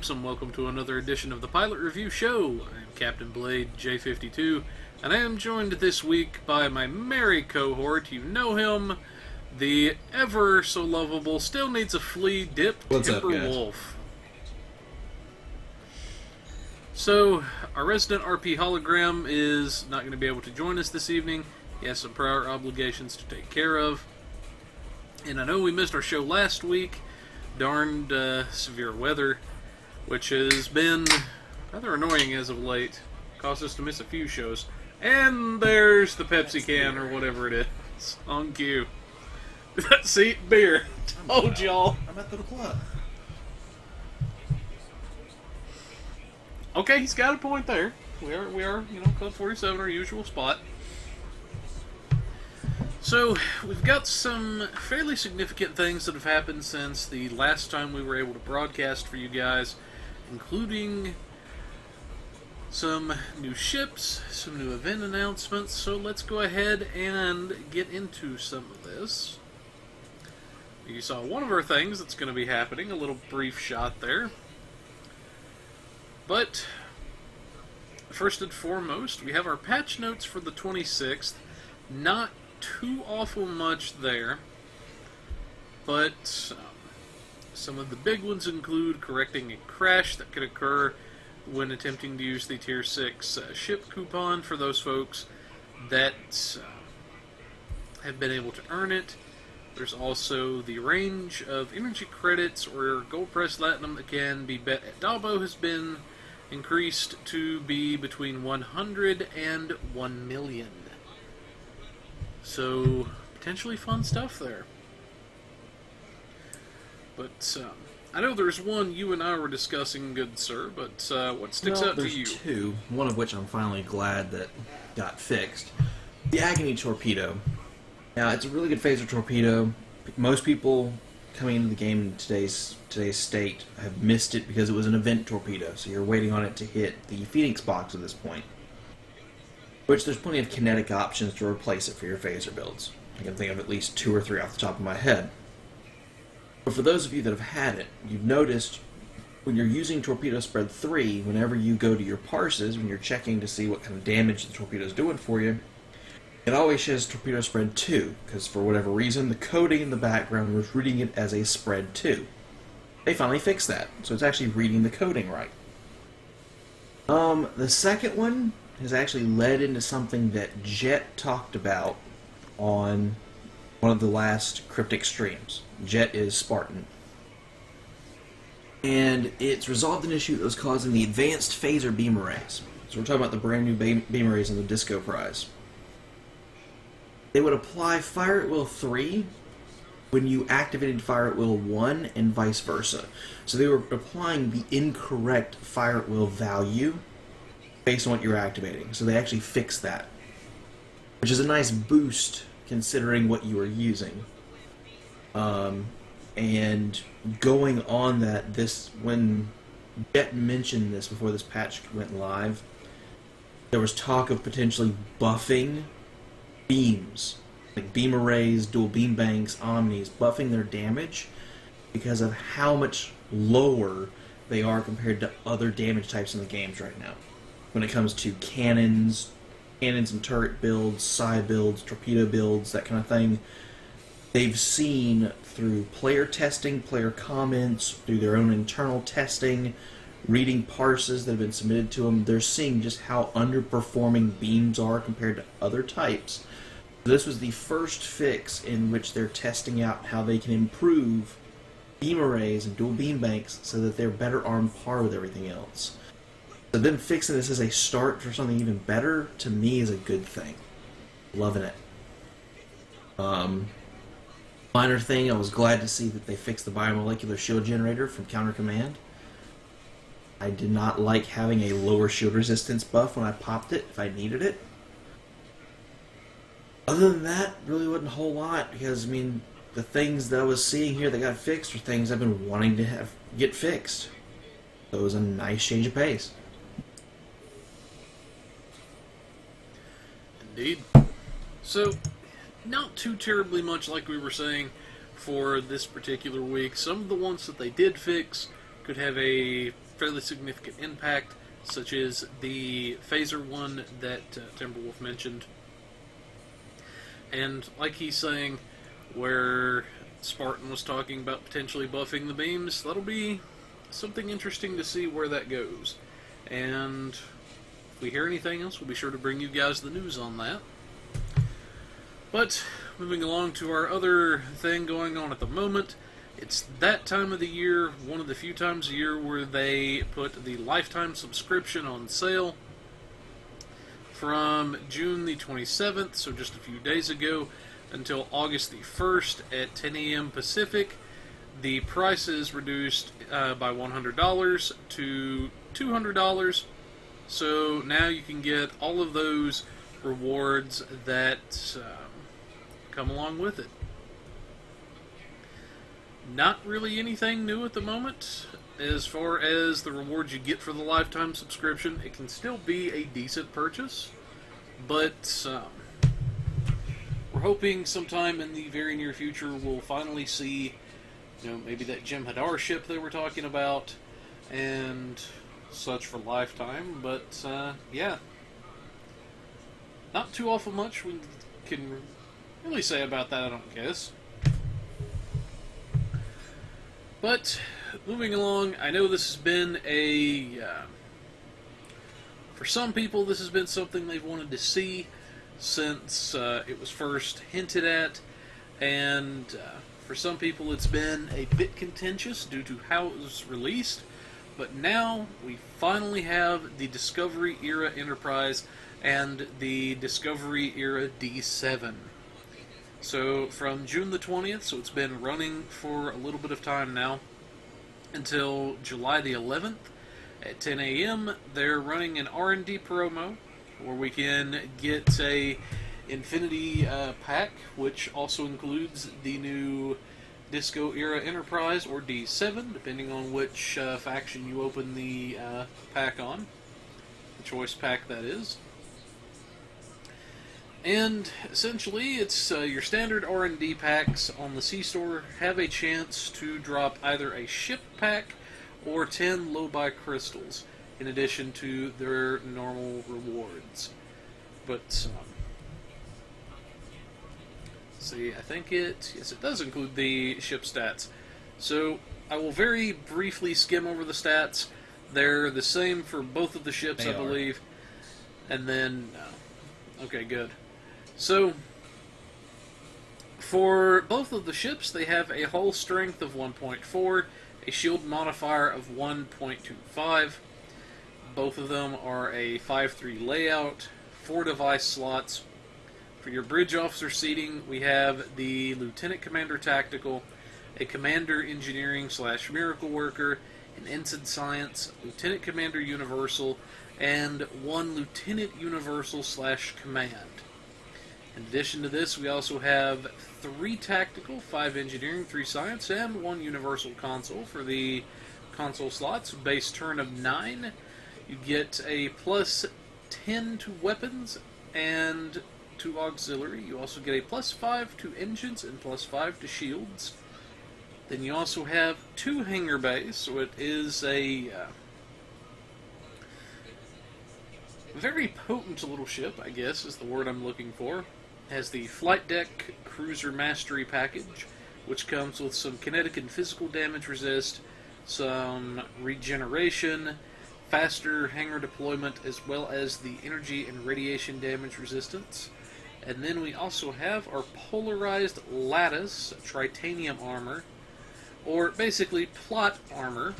folks, and welcome to another edition of the Pilot Review Show. I am Captain Blade J52, and I am joined this week by my merry cohort. You know him, the ever so lovable, still needs a flea dip, Timberwolf. So, our resident RP hologram is not going to be able to join us this evening. He has some prior obligations to take care of. And I know we missed our show last week. Darned severe weather, which has been rather annoying as of late. Caused us to miss a few shows. And there's the Pepsi can, or whatever it is, on cue. See? Beer. Told y'all. I'm at the club. Okay, he's got a point there. We are, Club 47, our usual spot. So, we've got some fairly significant things that have happened since the last time we were able to broadcast for you guys, including some new ships, some new event announcements, so let's go ahead and get into some of this. You saw one of our things that's going to be happening, a little brief shot there. But, first and foremost, we have our patch notes for the 26th. Not too awful much there, but some of the big ones include correcting a crash that could occur when attempting to use the Tier 6 ship coupon for those folks that have been able to earn it. There's also the range of energy credits or gold press platinum that can be bet at Dalbo has been increased to be between 100 and 1 million. So, potentially fun stuff there. But, I know there's one you and I were discussing, good sir, but what sticks out to you? There's two, one of which I'm finally glad that got fixed. The Agony Torpedo. Now, it's a really good phaser torpedo. Most people coming into the game in today's state have missed it because it was an event torpedo, so you're waiting on it to hit the Phoenix box at this point. Which there's plenty of kinetic options to replace it for your phaser builds. I can think of at least 2 or 3 off the top of my head. But for those of you that have had it, you've noticed when you're using Torpedo Spread 3, whenever you go to your parses, when you're checking to see what kind of damage the torpedo is doing for you, it always says Torpedo Spread 2, because for whatever reason, the coding in the background was reading it as a Spread 2. They finally fixed that, so it's actually reading the coding right. The second one has actually led into something that Jet talked about on one of the last Cryptic streams. Jet is Spartan. And it's resolved an issue that was causing the advanced phaser beam arrays. So we're talking about the brand new beam arrays in the Disco Prize. They would apply Fire at Will 3 when you activated Fire at Will 1 and vice versa. So they were applying the incorrect Fire at Will value based on what you're activating. So they actually fixed that, which is a nice boost considering what you are using. And going on that, when Jet mentioned this before this patch went live, there was talk of potentially buffing beams, like beam arrays, dual beam banks, omnis, buffing their damage because of how much lower they are compared to other damage types in the games right now. When it comes to cannons and turret builds, psi builds, torpedo builds, that kind of thing, they've seen through player testing, player comments, through their own internal testing, reading parses that have been submitted to them, they're seeing just how underperforming beams are compared to other types. This was the first fix in which they're testing out how they can improve beam arrays and dual beam banks so that they're better on par with everything else. So them fixing this as a start for something even better, to me, is a good thing. Loving it. Minor thing, I was glad to see that they fixed the biomolecular shield generator from Counter Command. I did not like having a lower shield resistance buff when I popped it, if I needed it. Other than that, really wasn't a whole lot, because, the things that I was seeing here that got fixed are things I've been wanting to get fixed. So it was a nice change of pace. Indeed. So, not too terribly much like we were saying for this particular week. Some of the ones that they did fix could have a fairly significant impact, such as the phaser one that Timberwolf mentioned. And like he's saying, where Spartan was talking about potentially buffing the beams, that'll be something interesting to see where that goes. And if we hear anything else, we'll be sure to bring you guys the news on that. But moving along to our other thing going on at the moment, it's that time of the year, one of the few times a year where they put the lifetime subscription on sale. From June the 27th, so just a few days ago, until August the 1st at 10 a.m. Pacific, the price is reduced by $100 to $200. So now you can get all of those rewards that come along with it. Not really anything new at the moment. As far as the rewards you get for the lifetime subscription, it can still be a decent purchase, but we're hoping sometime in the very near future we'll finally see, maybe that Jim Hadar ship they were talking about and such for lifetime. But yeah, not too awful much we can really say about that, I don't guess. But moving along, I know this has been for some people this has been something they've wanted to see since it was first hinted at, and for some people it's been a bit contentious due to how it was released, but now we finally have the Discovery Era Enterprise and the Discovery Era D7. So from June the 20th, so it's been running for a little bit of time now, until July the 11th at 10 a.m. They're running an R&D promo where we can get a Infinity pack, which also includes the new Disco Era Enterprise, or D7, depending on which faction you open the pack on. The choice pack, that is. And essentially, it's your standard R&D packs on the C-Store have a chance to drop either a ship pack or 10 low-buy crystals, in addition to their normal rewards. But, see, I think yes, it does include the ship stats. So, I will very briefly skim over the stats. They're the same for both of the ships, I believe. And then, okay, good. So, for both of the ships, they have a hull strength of 1.4, a shield modifier of 1.25. Both of them are a 5-3 layout, 4 device slots. For your bridge officer seating, we have the Lieutenant Commander Tactical, a Commander Engineering / Miracle Worker, an Ensign Science, Lieutenant Commander Universal, and 1 Lieutenant Universal / Command. In addition to this, we also have 3 Tactical, 5 Engineering, 3 Science, and 1 Universal Console for the console slots. Base turn of 9. You get a plus 10 to weapons and to auxiliary. You also get a plus 5 to engines and plus 5 to shields. Then you also have 2 hangar bays, so it is a very potent little ship, I guess is the word I'm looking for. It has the Flight Deck Cruiser Mastery Package, which comes with some kinetic and physical damage resist, some regeneration, faster hangar deployment, as well as the energy and radiation damage resistance. And then we also have our polarized lattice tritanium armor, or basically plot armor,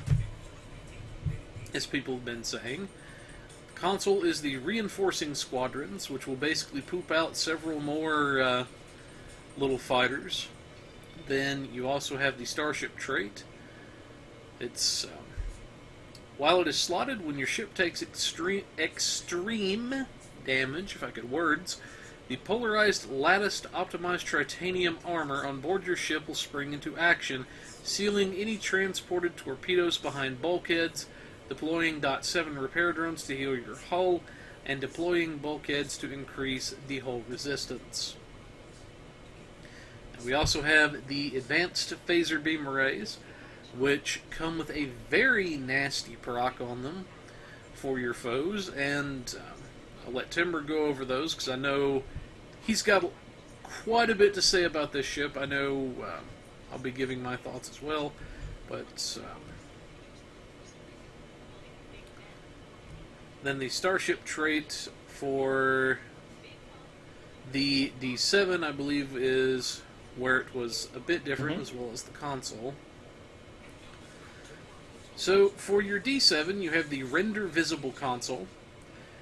as people have been saying. The console is the reinforcing squadrons, which will basically poop out several more little fighters. Then you also have the Starship Trait. It's while it is slotted, when your ship takes extreme damage, if I could words, the polarized latticed optimized tritanium armor on board your ship will spring into action, sealing any transported torpedoes behind bulkheads, deploying Dot 7 repair drones to heal your hull, and deploying bulkheads to increase the hull resistance. Now, we also have the advanced phaser beam arrays. which come with a very nasty proc on them for your foes, and I'll let Timber go over those, because I know he's got quite a bit to say about this ship. I know I'll be giving my thoughts as well, but then the Starship Trait for the D7, I believe, is where it was a bit different, as well as the console. So, for your D7, you have the Render Visible console.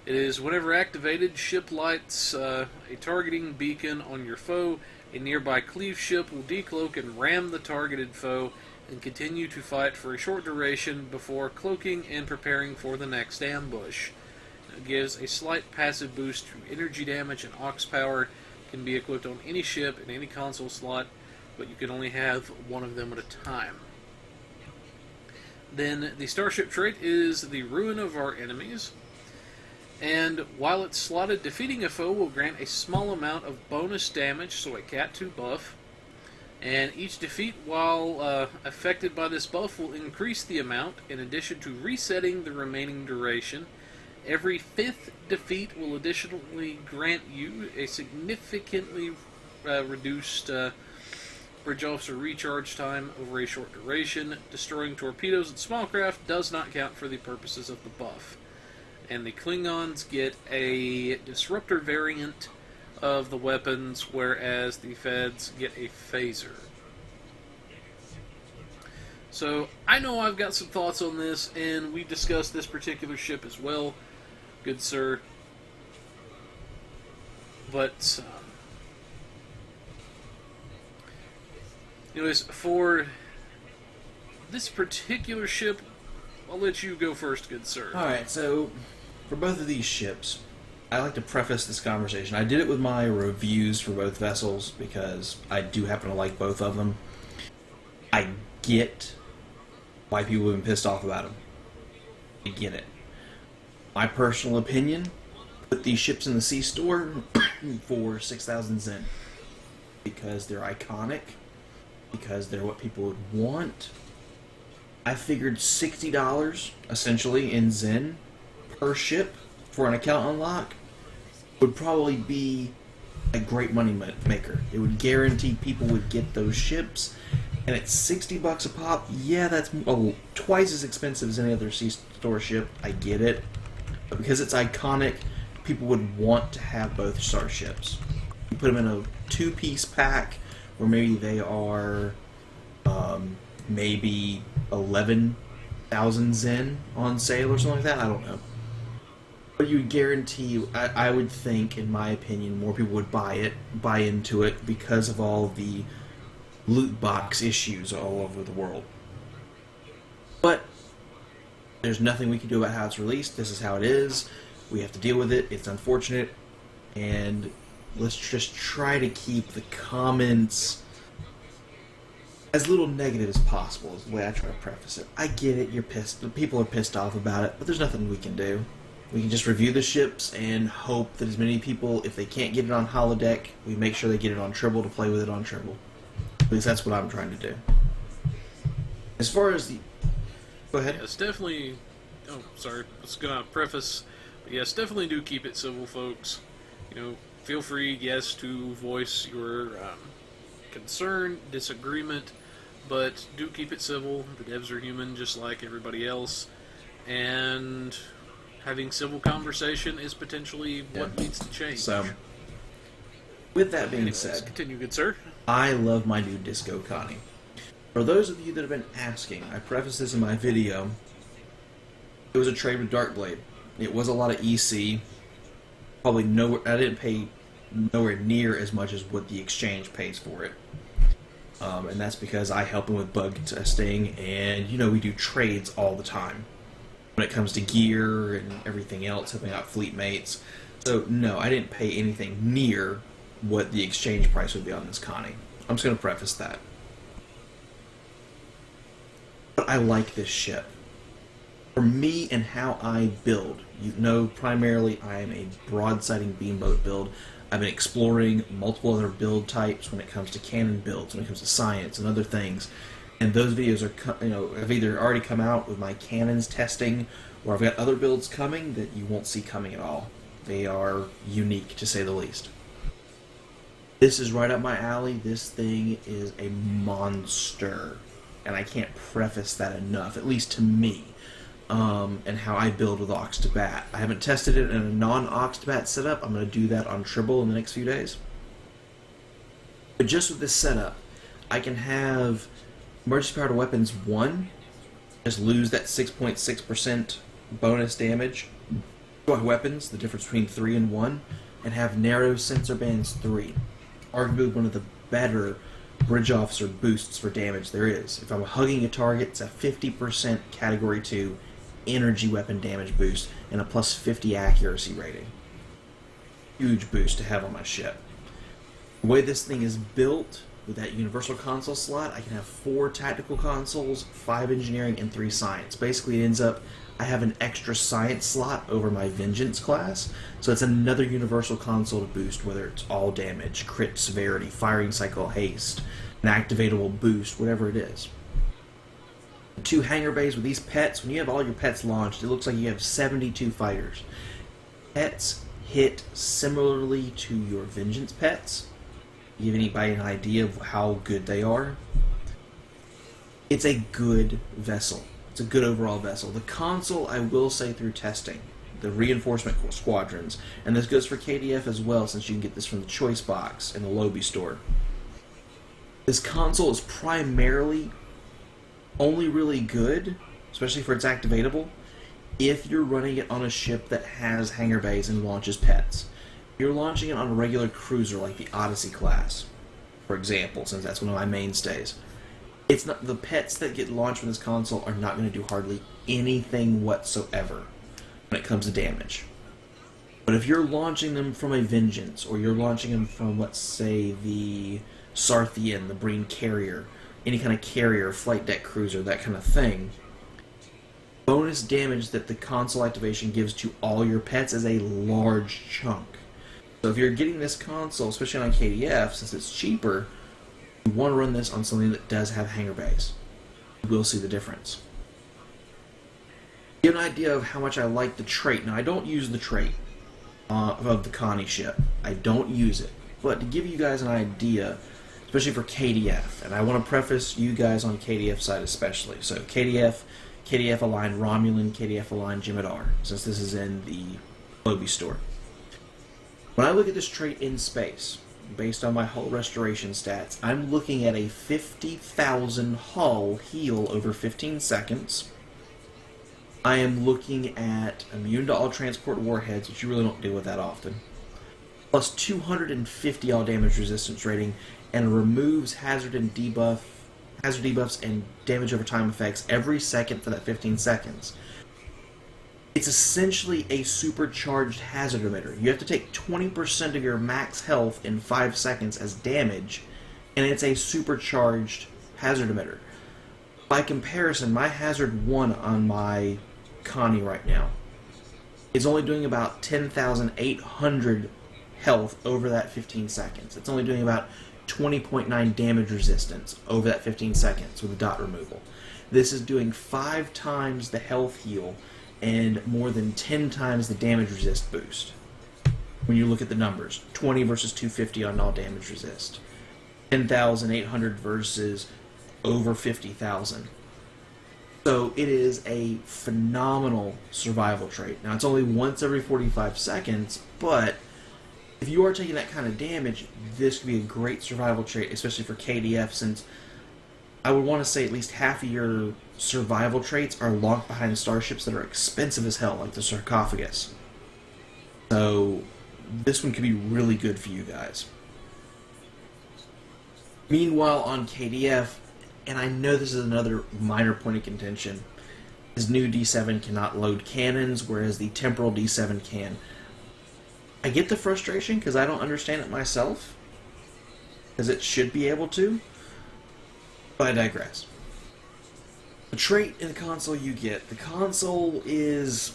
It is, whenever activated, ship lights a targeting beacon on your foe. A nearby cleave ship will decloak and ram the targeted foe, and continue to fight for a short duration before cloaking and preparing for the next ambush. It gives a slight passive boost to energy damage and aux power. Can be equipped on any ship in any console slot, but you can only have one of them at a time. Then the Starship Trait is the Ruin of Our Enemies, and while it's slotted, defeating a foe will grant a small amount of bonus damage, so a Cat 2 buff, and each defeat while affected by this buff will increase the amount, in addition to resetting the remaining duration. Every 5th defeat will additionally grant you a significantly reduced Bridge Officer recharge time over a short duration. Destroying torpedoes and small craft does not count for the purposes of the buff. And the Klingons get a disruptor variant of the weapons, whereas the Feds get a phaser. So, I know I've got some thoughts on this, and we discussed this particular ship as well, good sir. But, anyways, for this particular ship, I'll let you go first, good sir. Alright, so for both of these ships, I like to preface this conversation. I did it with my reviews for both vessels because I do happen to like both of them. I get why people have been pissed off about them. I get it. My personal opinion, put these ships in the C-store for 6,000 Zen. Because they're iconic, because they're what people would want. I figured $60, essentially, in Zen per ship for an account unlock would probably be a great money maker. It would guarantee people would get those ships, and at $60 a pop, yeah, that's twice as expensive as any other C-store ship. I get it, but because it's iconic, people would want to have both starships. You put them in a 2-piece pack, where maybe they are maybe 11,000 Zen on sale or something like that. I don't know. But you would guarantee, I would think, in my opinion, more people would buy into it because of all the loot box issues all over the world. But there's nothing we can do about how it's released. This is how it is. We have to deal with it. It's unfortunate. And let's just try to keep the comments as little negative as possible, is the way I try to preface it. I get it, you're pissed. The people are pissed off about it, but there's nothing we can do. We can just review the ships and hope that as many people, if they can't get it on holodeck, we make sure they get it on Tribble to play with it on Tribble. At least that's what I'm trying to do. As far as the... Go ahead. Yes, definitely... Oh, sorry. I was going to preface... But yes, definitely do keep it civil, folks. You know, feel free, yes, to voice your concern, disagreement, but do keep it civil. The devs are human just like everybody else, and having civil conversation is potentially what needs to change. So, with that being said, continue, good sir. I love my new Disco Connie. For those of you that have been asking, I prefaced this in my video, it was a trade with Darkblade. It was a lot of EC, probably nowhere, I didn't pay nowhere near as much as what the exchange pays for it. And that's because I help him with bug testing, and, you know, we do trades all the time when it comes to gear and everything else, helping out fleet mates. So, no, I didn't pay anything near what the exchange price would be on this Connie. I'm just going to preface that. But I like this ship. For me and how I build, you know, primarily I am a broadsiding beamboat build. I've been exploring multiple other build types when it comes to cannon builds, when it comes to science and other things. And those videos are, have either already come out with my cannons testing, or I've got other builds coming that you won't see coming at all. They are unique, to say the least. This is right up my alley. This thing is a monster. And I can't preface that enough, at least to me, and how I build with Ox to Bat. I haven't tested it in a non-Ox to Bat setup. I'm going to do that on Tribble in the next few days. But just with this setup, I can have Emergency Powered Weapons 1, just lose that 6.6% bonus damage to my weapons, the difference between 3 and 1, and have Narrow Sensor Bands 3. Arguably one of the better Bridge Officer boosts for damage there is. If I'm hugging a target, it's a 50% Category 2 energy weapon damage boost and a plus 50 accuracy rating. Huge boost to have on my ship. The way this thing is built, with that universal console slot, I can have 4 tactical consoles, 5 engineering, and 3 science. Basically, it ends up, I have an extra science slot over my Vengeance class, so it's another universal console to boost, whether it's all damage, crit severity, firing cycle haste, an activatable boost, whatever it is. 2 hangar bays with these pets. When you have all your pets launched, it looks like you have 72 fighters. Pets hit similarly to your Vengeance pets. Give anybody an idea of how good they are? It's a good vessel. It's a good overall vessel. The console, I will say through testing, the reinforcement squadrons, and this goes for KDF as well, since you can get this from the choice box in the Lobby store. This console is primarily only really good, especially for its activatable, if you're running it on a ship that has hangar bays and launches pets. You're launching it on a regular cruiser like the Odyssey class, for example, since that's one of my mainstays. It's not, the pets that get launched from this console are not going to do hardly anything whatsoever when it comes to damage. But if you're launching them from a Vengeance, or you're launching them from, let's say, the Sarthian, the Breen Carrier, any kind of carrier, flight deck cruiser, that kind of thing, bonus damage that the console activation gives to all your pets is a large chunk. So if you're getting this console, especially on KDF, since it's cheaper, you want to run this on something that does have hangar bays. You will see the difference. Give an idea of how much I like the trait. Now, I don't use the trait of the Connie ship. I don't use it. But to give you guys an idea, especially for KDF, and I want to preface you guys on KDF side especially. So KDF aligned Romulan, KDF aligned Jem'Hadar, since this is in the Lobby store. When I look at this trait in space, based on my hull restoration stats, I'm looking at a 50,000 hull heal over 15 seconds. I am looking at immune to all transport warheads, which you really don't deal with that often, plus 250 all damage resistance rating, and removes hazard debuffs and damage over time effects every second for that 15 seconds. It's essentially a supercharged hazard emitter. You have to take 20% of your max health in 5 seconds as damage, and it's a supercharged hazard emitter. By comparison, my hazard 1 on my Connie right now is only doing about 10,800 health over that 15 seconds. It's only doing about 20.9 damage resistance over that 15 seconds with the dot removal. This is doing 5 times the health heal and more than 10 times the damage resist boost. When you look at the numbers, 20 versus 250 on all damage resist, 10,800 versus over 50,000. So it is a phenomenal survival trait. Now, it's only once every 45 seconds, but if you are taking that kind of damage, this could be a great survival trait, especially for KDF, since I would want to say at least half of your survival traits are locked behind starships that are expensive as hell, like the Sarcophagus. So this one could be really good for you guys. Meanwhile, on KDF, and I know this is another minor point of contention, his new D7 cannot load cannons, whereas the temporal D7 can. I get the frustration because I don't understand it myself, because it should be able to, but I digress. The trait in the console you get, the console is,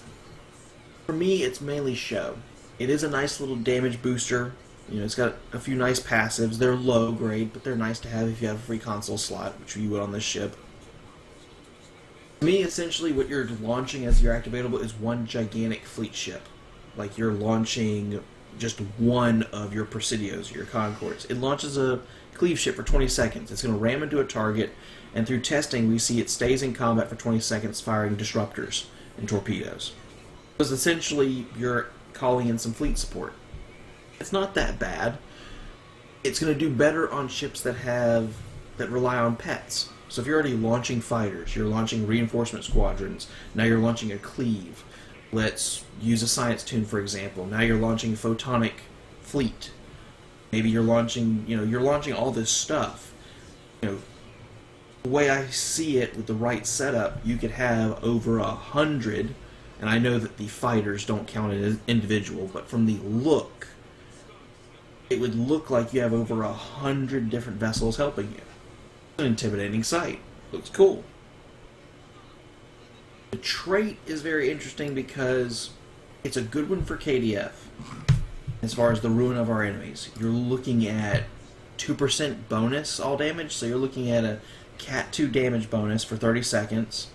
for me, it's mainly show. It is a nice little damage booster You know, it's got a few nice passives. They're low grade, but they're nice to have if you have a free console slot, which you would on this ship. To me, essentially, what you're launching as your activatable is one gigantic fleet ship. Like, you're launching just one of your Presidios, your Concords. It launches a cleave ship for 20 seconds. It's going to ram into a target, and through testing, we see it stays in combat for 20 seconds, firing disruptors and torpedoes. Because essentially, you're calling in some fleet support. It's not that bad. It's going to do better on ships that rely on pets. So if you're already launching fighters, you're launching reinforcement squadrons, now you're launching a cleave. Let's use a science tune, for example. Now you're launching a photonic fleet. Maybe you're launching, you're launching all this stuff. The way I see it, with the right setup, you could have over 100, and I know that the fighters don't count as individual, but from the look, it would look like you have over 100 different vessels helping you. It's an intimidating sight. Looks cool. The trait is very interesting because it's a good one for KDF. As far as the ruin of our enemies, you're looking at 2% bonus all damage, so you're looking at a Cat 2 damage bonus for 30 seconds.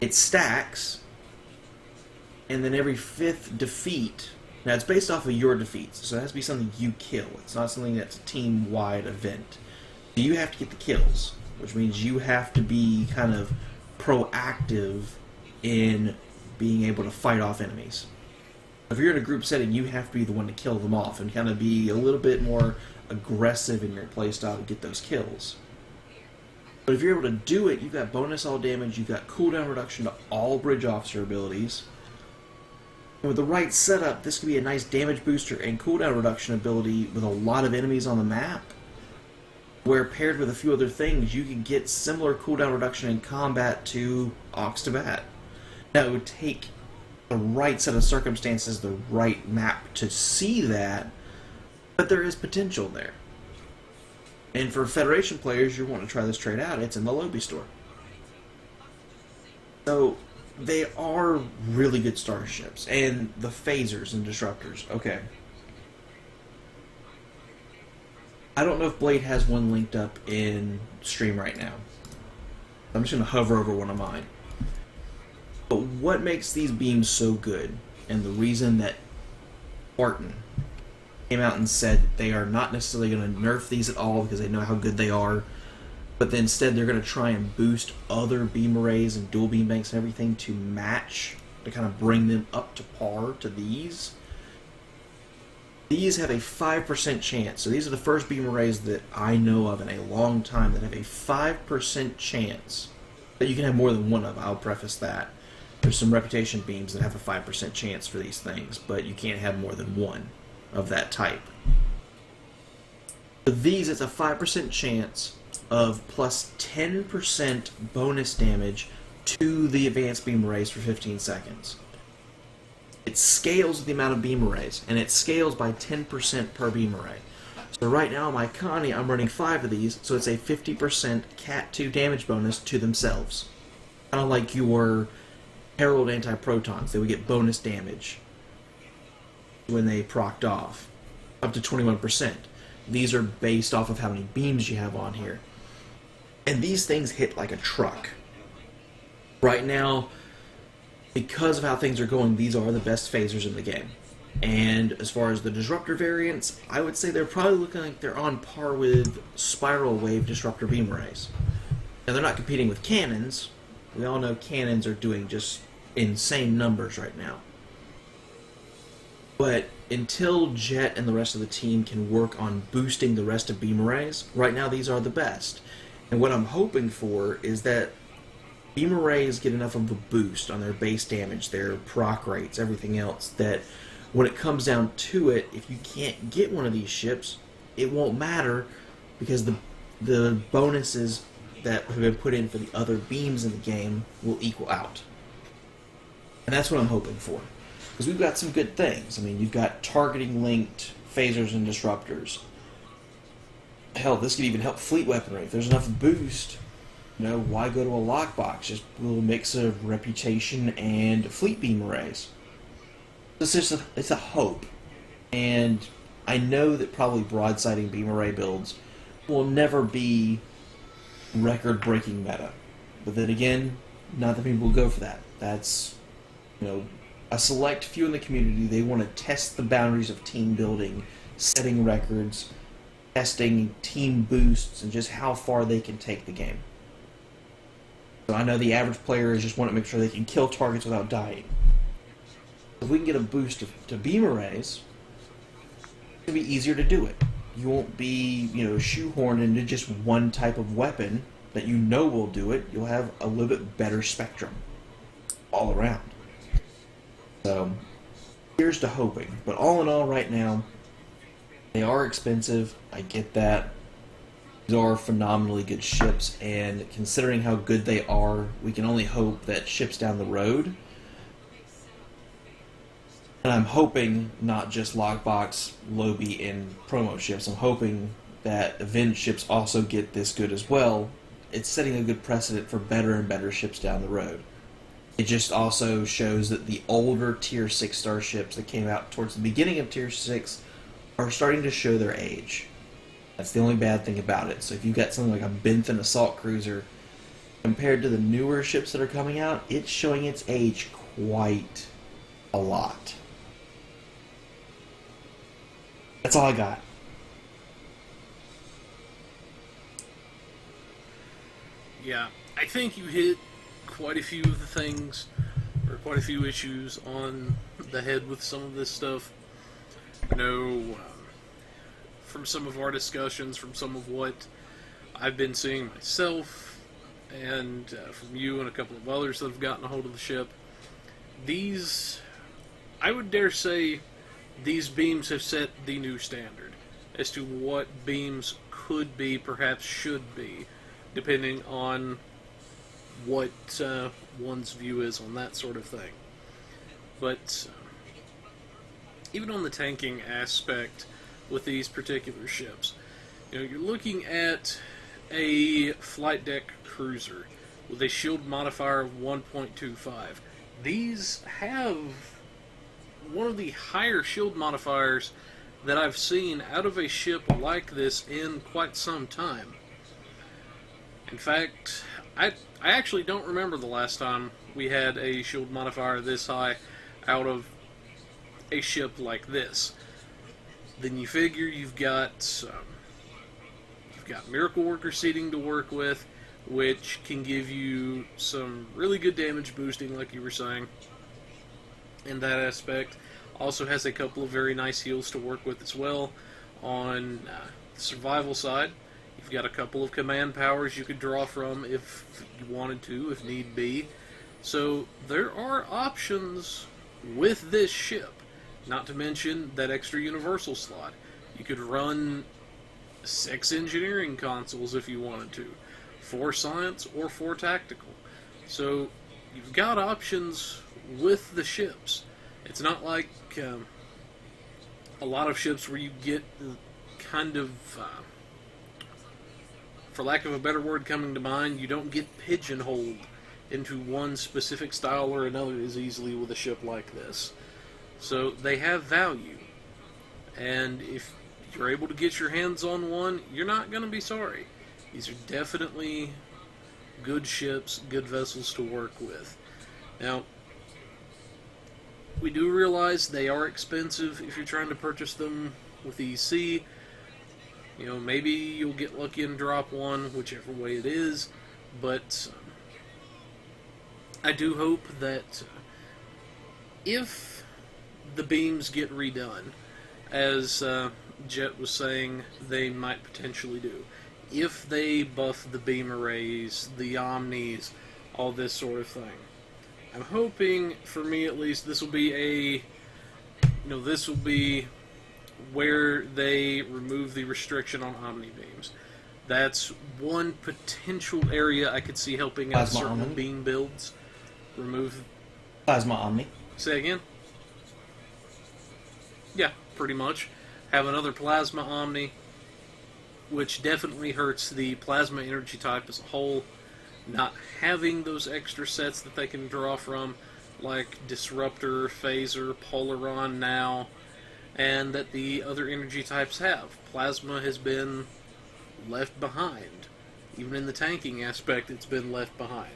It stacks, and then every 5th defeat, now it's based off of your defeats, so it has to be something you kill. It's not something that's a team-wide event. So you have to get the kills, which means you have to be kind of proactive in being able to fight off enemies. If you're in a group setting, you have to be the one to kill them off and kind of be a little bit more aggressive in your playstyle to get those kills. But if you're able to do it, you've got bonus all damage, you've got cooldown reduction to all bridge officer abilities. And with the right setup, this could be a nice damage booster and cooldown reduction ability with a lot of enemies on the map, where paired with a few other things, you can get similar cooldown reduction in combat to Ox to Bat. Now, it would take the right set of circumstances, the right map to see that, but there is potential there. And for Federation players, you want to try this trait out, it's in the Lobby store. So, they are really good starships. And the phasers and disruptors, okay. I don't know if Blade has one linked up in stream right now. I'm just going to hover over one of mine. But what makes these beams so good, and the reason that Barton came out and said they are not necessarily going to nerf these at all because they know how good they are, but then instead they're going to try and boost other beam arrays and dual beam banks and everything to match, to kind of bring them up to par to these. These have a 5% chance. So these are the first beam arrays that I know of in a long time that have a 5% chance that you can have more than one of. I'll preface that. There's some reputation beams that have a 5% chance for these things, but you can't have more than one of that type. For these, it's a 5% chance of plus 10% bonus damage to the advanced beam arrays for 15 seconds. It scales with the amount of beam arrays, and it scales by 10% per beam array. So right now, my Connie, I'm running 5 of these, so it's a 50% Cat 2 damage bonus to themselves. Kind of like your Herald anti-protons, they would get bonus damage when they procced off, up to 21%. These are based off of how many beams you have on here. And these things hit like a truck. Right now, because of how things are going, these are the best phasers in the game. And as far as the disruptor variants, I would say they're probably looking like they're on par with spiral wave disruptor beam arrays. Now, they're not competing with cannons. We all know cannons are doing just insane numbers right now. But until Jet and the rest of the team can work on boosting the rest of beam arrays, right now these are the best. And what I'm hoping for is that beam arrays get enough of a boost on their base damage, their proc rates, everything else, that when it comes down to it, if you can't get one of these ships, it won't matter because the bonuses that have been put in for the other beams in the game will equal out. And that's what I'm hoping for. Because we've got some good things. I mean, you've got targeting linked phasers and disruptors. Hell, this could even help fleet weaponry. If there's enough boost, why go to a lockbox? Just a little mix of reputation and fleet beam arrays. It's a hope. And I know that probably broadsiding beam array builds will never be record-breaking meta. But then again, not that many people go for that. That's, a select few in the community. They want to test the boundaries of team building, setting records, testing team boosts, and just how far they can take the game. So I know the average player is just want to make sure they can kill targets without dying. If we can get a boost to beam arrays, it'll be easier to do it. You won't be, shoehorned into just one type of weapon that will do it. You'll have a little bit better spectrum all around. So, here's to hoping. But all in all, right now, they are expensive. I get that. These are phenomenally good ships, and considering how good they are, we can only hope that ships down the road. And I'm hoping not just Lockbox, Lobby, and promo ships. I'm hoping that event ships also get this good as well. It's setting a good precedent for better and better ships down the road. It just also shows that the older Tier 6 starships that came out towards the beginning of Tier 6 are starting to show their age. That's the only bad thing about it. So if you've got something like a Benthan assault cruiser, compared to the newer ships that are coming out, it's showing its age quite a lot. That's all I got. Yeah, I think you hit quite a few of the things, or quite a few issues on the head with some of this stuff. From some of our discussions, from some of what I've been seeing myself, and from you and a couple of others that have gotten a hold of the ship, I would dare say, these beams have set the new standard as to what beams could be, perhaps should be, depending on what one's view is on that sort of thing. But even on the tanking aspect with these particular ships, you're looking at a flight deck cruiser with a shield modifier of 1.25. These have one of the higher shield modifiers that I've seen out of a ship like this in quite some time. In fact, I actually don't remember the last time we had a shield modifier this high out of a ship like this. Then you figure you've got Miracle Worker seating to work with, which can give you some really good damage boosting, like you were saying, in that aspect. Also has a couple of very nice heals to work with as well. On the survival side, you've got a couple of command powers you could draw from if you wanted to, if need be. So there are options with this ship. Not to mention that extra universal slot. You could run 6 engineering consoles if you wanted to. 4 science or 4 tactical. So you've got options with the ships. It's not like a lot of ships where you get kind of, for lack of a better word coming to mind, you don't get pigeonholed into one specific style or another as easily with a ship like this. So they have value, and if you're able to get your hands on one, you're not going to be sorry. These are definitely good ships, good vessels to work with. Now, we do realize they are expensive if you're trying to purchase them with EC. Maybe you'll get lucky and drop one, whichever way it is, but I do hope that if the beams get redone, as Jet was saying they might potentially do, if they buff the beam arrays, the omnis, all this sort of thing, I'm hoping, for me at least, this will be this will be where they remove the restriction on omni beams. That's one potential area I could see helping out certain Omni. beam builds. Remove Plasma Omni. Say again? Yeah, pretty much. Have another Plasma Omni, which definitely hurts the Plasma energy type as a whole. Not having those extra sets that they can draw from, like Disruptor, Phaser, Polaron now, and that the other energy types have. Plasma has been left behind. Even in the tanking aspect, it's been left behind.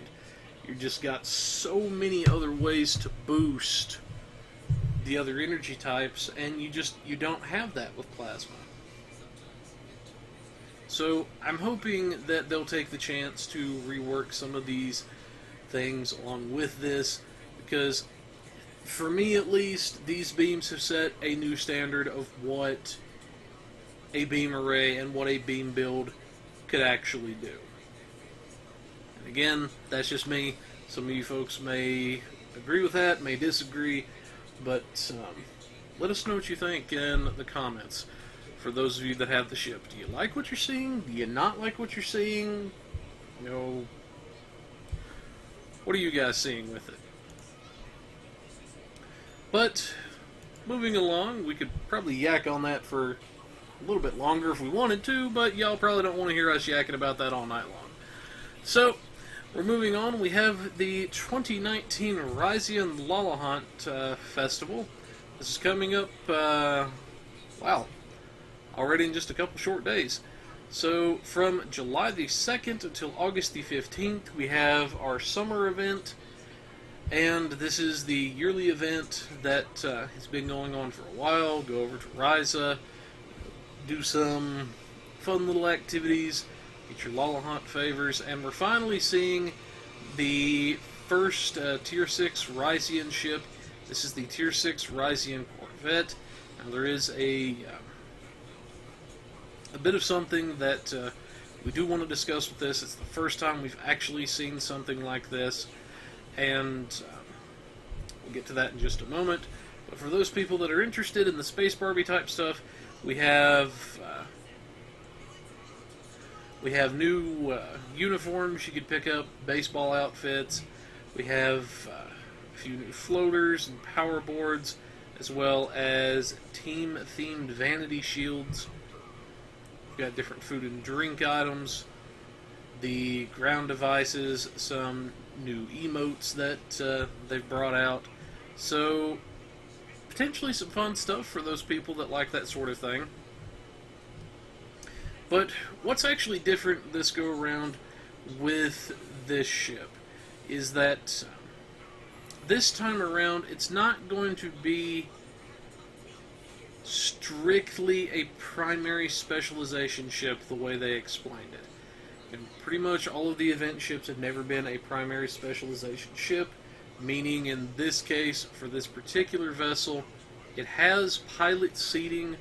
You've just got so many other ways to boost the other energy types, and you don't have that with plasma. So I'm hoping that they'll take the chance to rework some of these things along with this, because for me at least, these beams have set a new standard of what a beam array and what a beam build could actually do. And again, that's just me. Some of you folks may agree with that, may disagree, but let us know what you think in the comments. For those of you that have the ship, do you like what you're seeing? Do you not like what you're seeing? You know, what are you guys seeing with it? But moving along, we could probably yak on that for a little bit longer if we wanted to, but y'all probably don't want to hear us yakking about that all night long. So, we're moving on. We have the 2019 Ryzian Lalahant Festival. This is coming up, wow, already in just a couple short days. So, from July the 2nd until August the 15th, we have our summer event, and this is the yearly event that has been going on for a while. Go over to Ryza, do some fun little activities, get your Lalahant favors, and we're finally seeing the first Tier 6 Ryzian ship. This is the Tier 6 Ryzian Corvette. Now there is a bit of something that we do want to discuss with this. It's the first time we've actually seen something like this, and we'll get to that in just a moment. But for those people that are interested in the Space Barbie type stuff, we have new uniforms you could pick up, baseball outfits. We have a few new floaters and power boards, as well as team-themed vanity shields. We've got different food and drink items, the ground devices, some new emotes that they've brought out. So, potentially some fun stuff for those people that like that sort of thing. But what's actually different this go around with this ship is that this time around it's not going to be strictly a primary specialization ship the way they explained it. And pretty much all of the event ships have never been a primary specialization ship, meaning in this case, for this particular vessel, it has pilot seating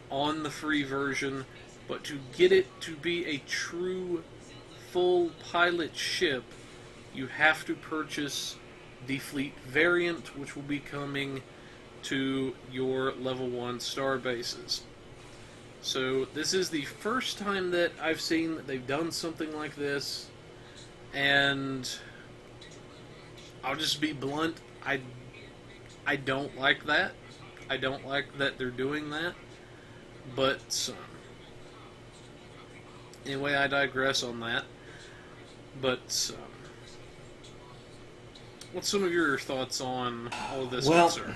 on the free version, but to get it to be a true full pilot ship, you have to purchase the fleet variant, which will be coming to your level 1 star bases. So this is the first time that I've seen that they've done something like this, and I'll just be blunt, I don't like that. I don't like that they're doing that, but anyway, I digress on that. But what's some of your thoughts on all of this? Well, sir?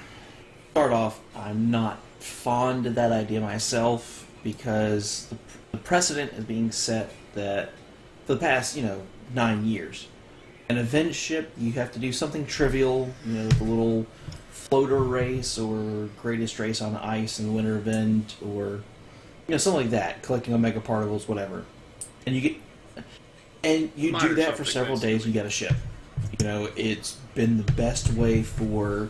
Start off, I'm not fond of that idea myself, because the precedent is being set that for the past, 9 years, an event ship, you have to do something trivial, the little floater race or greatest race on ice in the winter event, or something like that, collecting omega particles, whatever. And you do that for several days, and you get a ship. It's been the best way for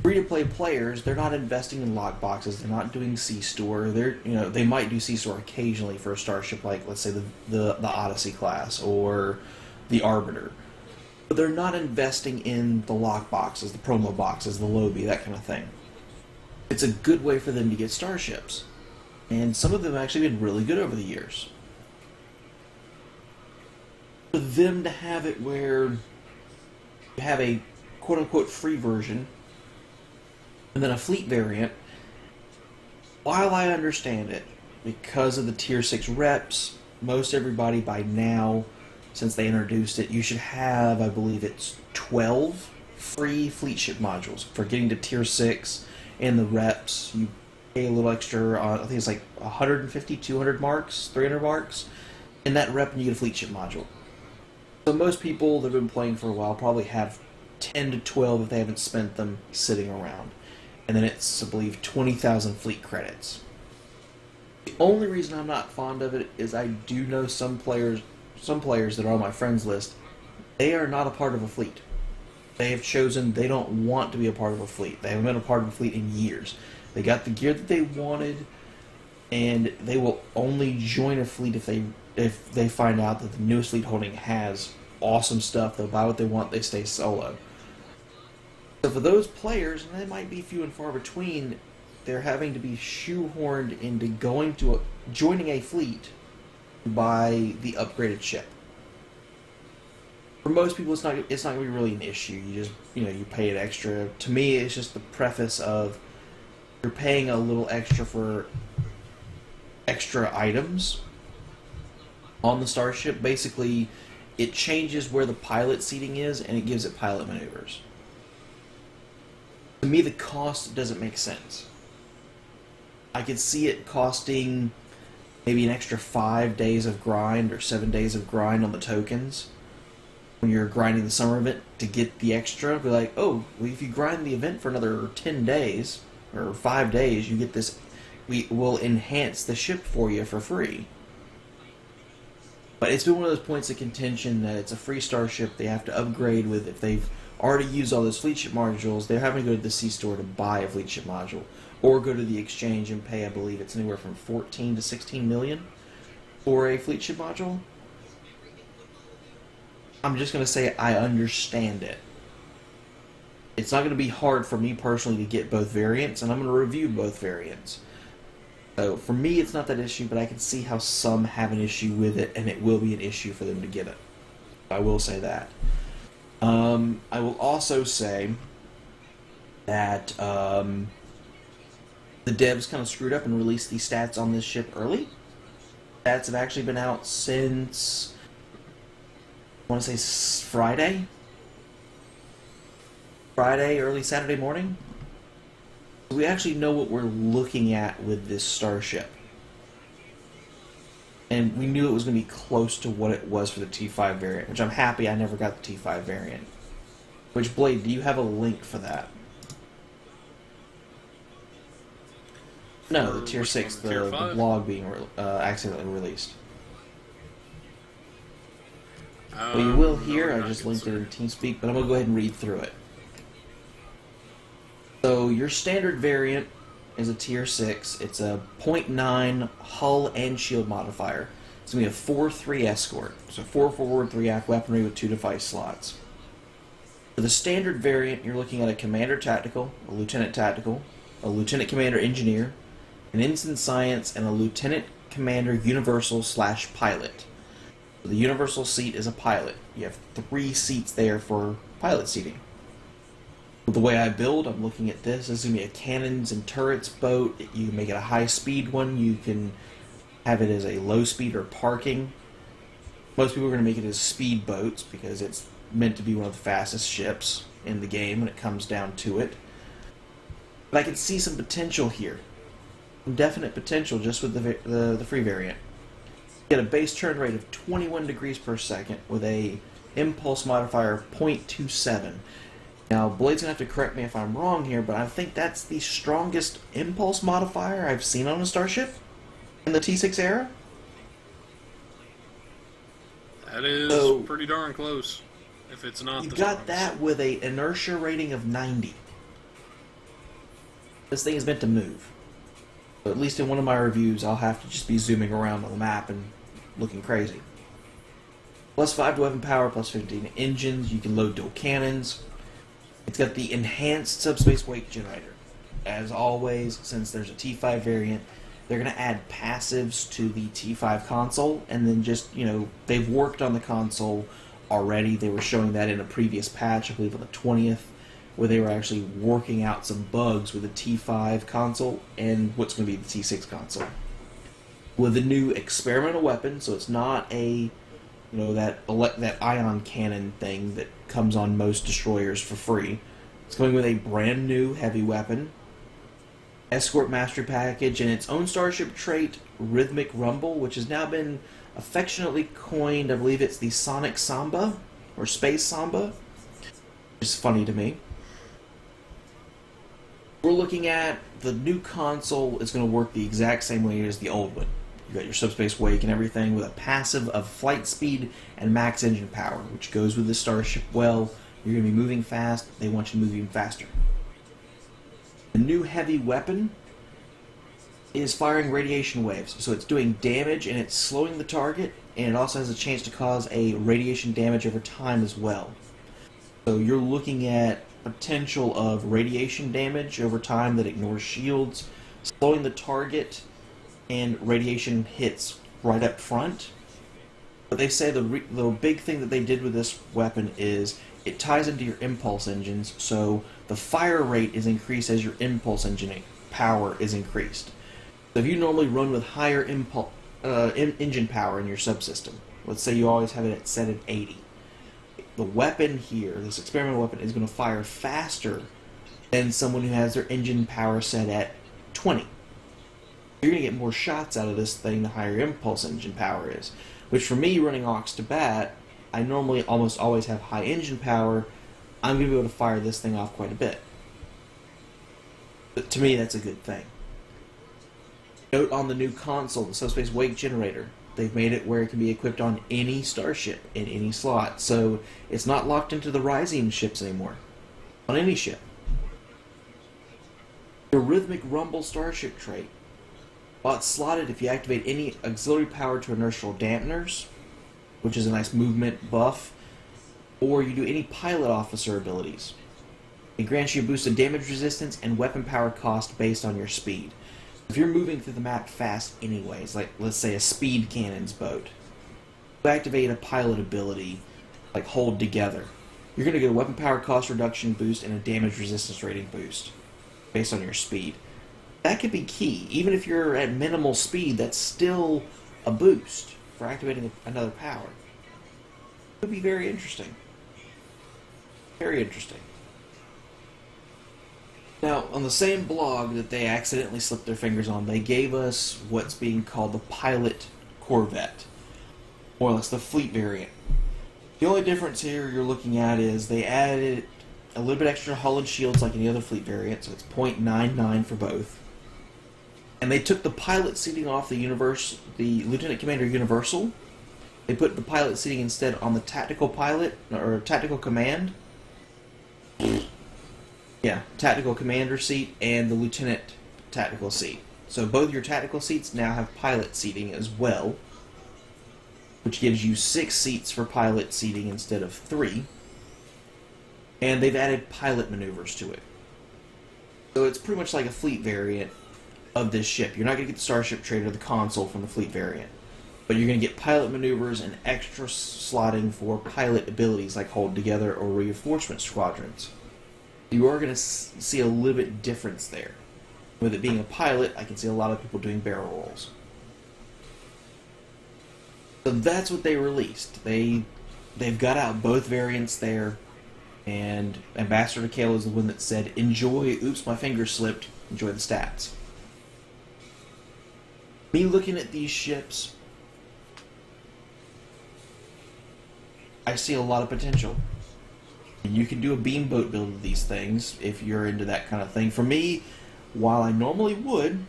free-to-play players. They're not investing in lock boxes. They're not doing C-Store. They might do C-Store occasionally for a starship like, let's say, the Odyssey class or the Arbiter. But they're not investing in the lock boxes, the promo boxes, the lobby, that kind of thing. It's a good way for them to get starships. And some of them have actually been really good over the years. For them to have it where you have a quote-unquote free version and then a fleet variant, while I understand it, because of the Tier 6 reps, most everybody by now, since they introduced it, you should have, I believe it's 12 free fleet ship modules. For getting to tier 6 and the reps, you pay a little extra, I think it's like 150, 200 marks, 300 marks. In that rep, and you get a fleet ship module. So most people that have been playing for a while probably have 10 to 12 if they haven't spent them sitting around. And then it's, I believe, 20,000 fleet credits. The only reason I'm not fond of it is I do know some players that are on my friends list, they are not a part of a fleet. They have chosen they don't want to be a part of a fleet. They haven't been a part of a fleet in years. They got the gear that they wanted, and they will only join a fleet if they find out that the newest fleet holding has awesome stuff. They'll buy what they want, they stay solo. So for those players, and they might be few and far between, they're having to be shoehorned into joining a fleet to buy the upgraded ship. For most people, it's not going to be really an issue. You just, you pay it extra. To me, it's just the preface of you're paying a little extra for extra items on the Starship. Basically, it changes where the pilot seating is, and it gives it pilot maneuvers. To me, the cost doesn't make sense. I could see it costing maybe an extra 5 days of grind or 7 days of grind on the tokens when you're grinding the summer event to get the extra. Be like, oh, well, if you grind the event for another 10 days or 5 days, you get this. We will enhance the ship for you for free. But it's been one of those points of contention that it's a free Starship. They have to upgrade with, if they've already used all those fleet ship modules, they're having to go to the C-Store to buy a fleet ship module. Or go to the exchange and pay, I believe it's anywhere from 14 to 16 million for a fleet ship module. I'm just going to say I understand it. It's not going to be hard for me personally to get both variants, and I'm going to review both variants. So for me, it's not that issue, but I can see how some have an issue with it, and it will be an issue for them to get it. I will say that. I will also say that the devs kind of screwed up and released these stats on this ship early. Stats have actually been out since, I want to say Friday, early Saturday morning. We actually know what we're looking at with this Starship. And we knew it was going to be close to what it was for the T5 variant, which I'm happy I never got the T5 variant. Which, Blade, do you have a link for that? No, the Tier 6, the blog being accidentally released. Well, you will here, I just linked it in TeamSpeak, but I'm going to go ahead and read through it. So, your standard variant is a Tier 6. It's a 0.9 hull and shield modifier. It's going to be a 4-3 escort. So 4 forward, 3 aft weaponry with 2 device slots. For the standard variant, you're looking at a Commander Tactical, a Lieutenant Tactical, a Lieutenant Commander Engineer, an Ensign Science, and a Lieutenant Commander Universal/Pilot. So the Universal seat is a pilot. You have 3 seats there for pilot seating. The way I build, I'm looking at this. This is going to be a cannons and turrets boat. You can make it a high-speed one. You can have it as a low-speed or parking. Most people are going to make it as speed boats because it's meant to be one of the fastest ships in the game when it comes down to it. But I can see some potential here. Some definite potential just with the free variant. You get a base turn rate of 21 degrees per second with a impulse modifier of 0.27. Now, Blade's going to have to correct me if I'm wrong here, but I think that's the strongest impulse modifier I've seen on a Starship in the T6 era. That is pretty darn close, if it's not the strongest. You got that with an inertia rating of 90. This thing is meant to move. So at least in one of my reviews, I'll have to just be zooming around on the map and looking crazy. Plus 5 to weapon power, plus 15 engines. You can load dual cannons. It's got the enhanced subspace wake generator. As always, since there's a T5 variant, they're going to add passives to the T5 console, and then just, they've worked on the console already. They were showing that in a previous patch, I believe on the 20th, where they were actually working out some bugs with the T5 console and what's going to be the T6 console. With a new experimental weapon, so it's not a You know, that ion cannon thing that comes on most destroyers for free. It's coming with a brand new heavy weapon, escort mastery package, and its own Starship trait, Rhythmic Rumble, which has now been affectionately coined, I believe it's the Sonic Samba, or Space Samba, which is funny to me. We're looking at the new console is going to work the exact same way as the old one. You've got your subspace wake and everything with a passive of flight speed and max engine power, which goes with the Starship well. You're going to be moving fast, they want you to move even faster. The new heavy weapon is firing radiation waves, so it's doing damage and it's slowing the target, and it also has a chance to cause a radiation damage over time as well. So you're looking at potential of radiation damage over time that ignores shields, slowing the target, and radiation hits right up front. But they say the big thing that they did with this weapon is it ties into your impulse engines, so the fire rate is increased as your impulse engine power is increased. So if you normally run with higher engine power in your subsystem, let's say you always have it set at 80, the weapon here, this experimental weapon, is going to fire faster than someone who has their engine power set at 20. You're going to get more shots out of this thing the higher impulse engine power is. Which for me, running aux to bat, I normally almost always have high engine power. I'm going to be able to fire this thing off quite a bit. But to me, that's a good thing. Note on the new console, the Subspace Wake Generator, they've made it where it can be equipped on any starship in any slot. So it's not locked into the Rising ships anymore. On any ship. The Rhythmic Rumble Starship trait. While it's slotted if you activate any auxiliary power to inertial dampeners, which is a nice movement buff, or you do any pilot officer abilities. It grants you a boost in damage resistance and weapon power cost based on your speed. If you're moving through the map fast anyways, like let's say a speed cannon's boat, you activate a pilot ability like Hold Together, you're going to get a weapon power cost reduction boost and a damage resistance rating boost based on your speed. That could be key. Even if you're at minimal speed, that's still a boost for activating another power. It would be very interesting. Very interesting. Now, on the same blog that they accidentally slipped their fingers on, they gave us what's being called the Pilot Corvette. More or less the fleet variant. The only difference here you're looking at is they added a little bit extra hull and shields like any other fleet variant, so it's .99 for both. And they took the pilot seating off the Lieutenant Commander Universal. They put the pilot seating instead on the Tactical Pilot, or Tactical Command. Yeah, Tactical Commander seat and the Lieutenant Tactical seat. So both your tactical seats now have pilot seating as well, which gives you 6 seats for pilot seating instead of 3. And they've added pilot maneuvers to it. So it's pretty much like a fleet variant of this ship. You're not going to get the Starship Trait or the console from the fleet variant, but you're going to get pilot maneuvers and extra slotting for pilot abilities like Hold Together or Reinforcement Squadrons. You are going to see a little bit difference there. With it being a pilot, I can see a lot of people doing barrel rolls. So that's what they released. They've got out both variants there, and Ambassador Kale is the one that said, enjoy, oops, my finger slipped, enjoy the stats. Me looking at these ships, I see a lot of potential. You can do a beamboat build of these things if you're into that kind of thing. For me, while I normally would,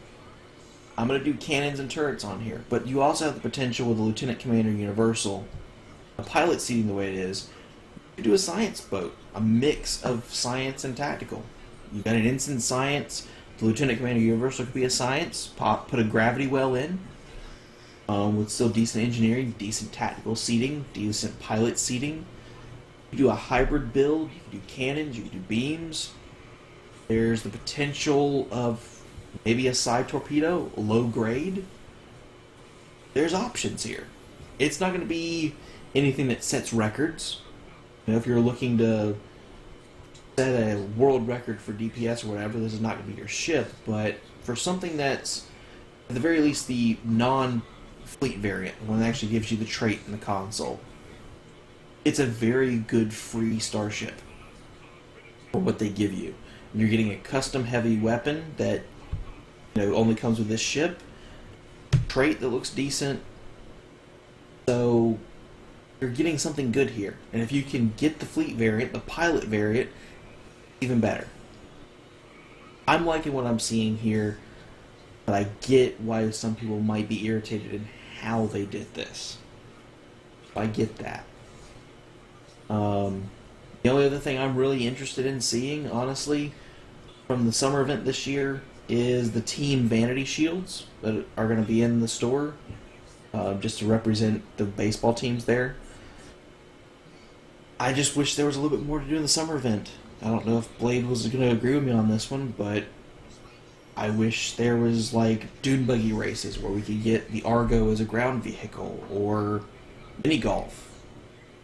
I'm going to do cannons and turrets on here. But you also have the potential with the Lieutenant Commander Universal, a pilot seating the way it is, you do a science boat, a mix of science and tactical. You've got an ensign science. The Lieutenant Commander Universal could be a science. Put a gravity well in, with still decent engineering, decent tactical seating, decent pilot seating. You can do a hybrid build. You can do cannons. You can do beams. There's the potential of maybe a side torpedo, low grade. There's options here. It's not going to be anything that sets records. You know, if you're looking to set a world record for DPS or whatever, this is not going to be your ship. But for something that's, at the very least, the non-fleet variant, one that actually gives you the trait in the console, it's a very good free starship for what they give you. And you're getting a custom heavy weapon that only comes with this ship, trait that looks decent. So you're getting something good here. And if you can get the fleet variant, the pilot variant, even better. I'm liking what I'm seeing here, but I get why some people might be irritated in how they did this. I get that. The only other thing I'm really interested in seeing, honestly, from the summer event this year is the team vanity shields that are going to be in the store, just to represent the baseball teams there. I just wish there was a little bit more to do in the summer event. I don't know if Blade was going to agree with me on this one, but I wish there was like dune buggy races where we could get the Argo as a ground vehicle, or mini golf,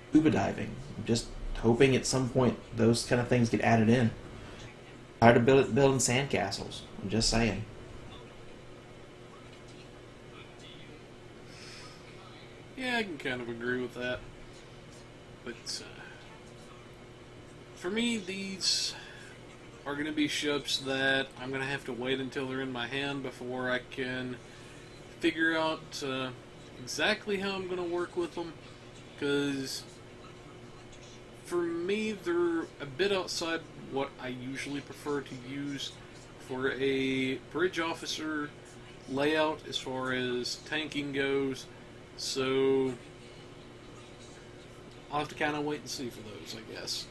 scuba diving. I'm just hoping at some point those kind of things get added in. Tired of building sandcastles. I'm just saying. Yeah, I can kind of agree with that. But for me, these are going to be ships that I'm going to have to wait until they're in my hand before I can figure out exactly how I'm going to work with them. Because for me, they're a bit outside what I usually prefer to use for a bridge officer layout as far as tanking goes. So I'll have to kind of wait and see for those, I guess.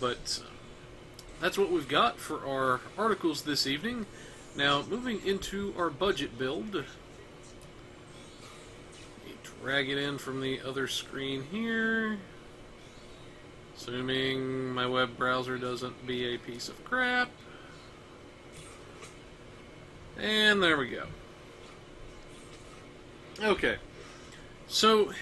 But that's what we've got for our articles this evening. Now, moving into our budget build. Let me drag it in from the other screen here. Assuming my web browser doesn't be a piece of crap. And there we go. Okay. So,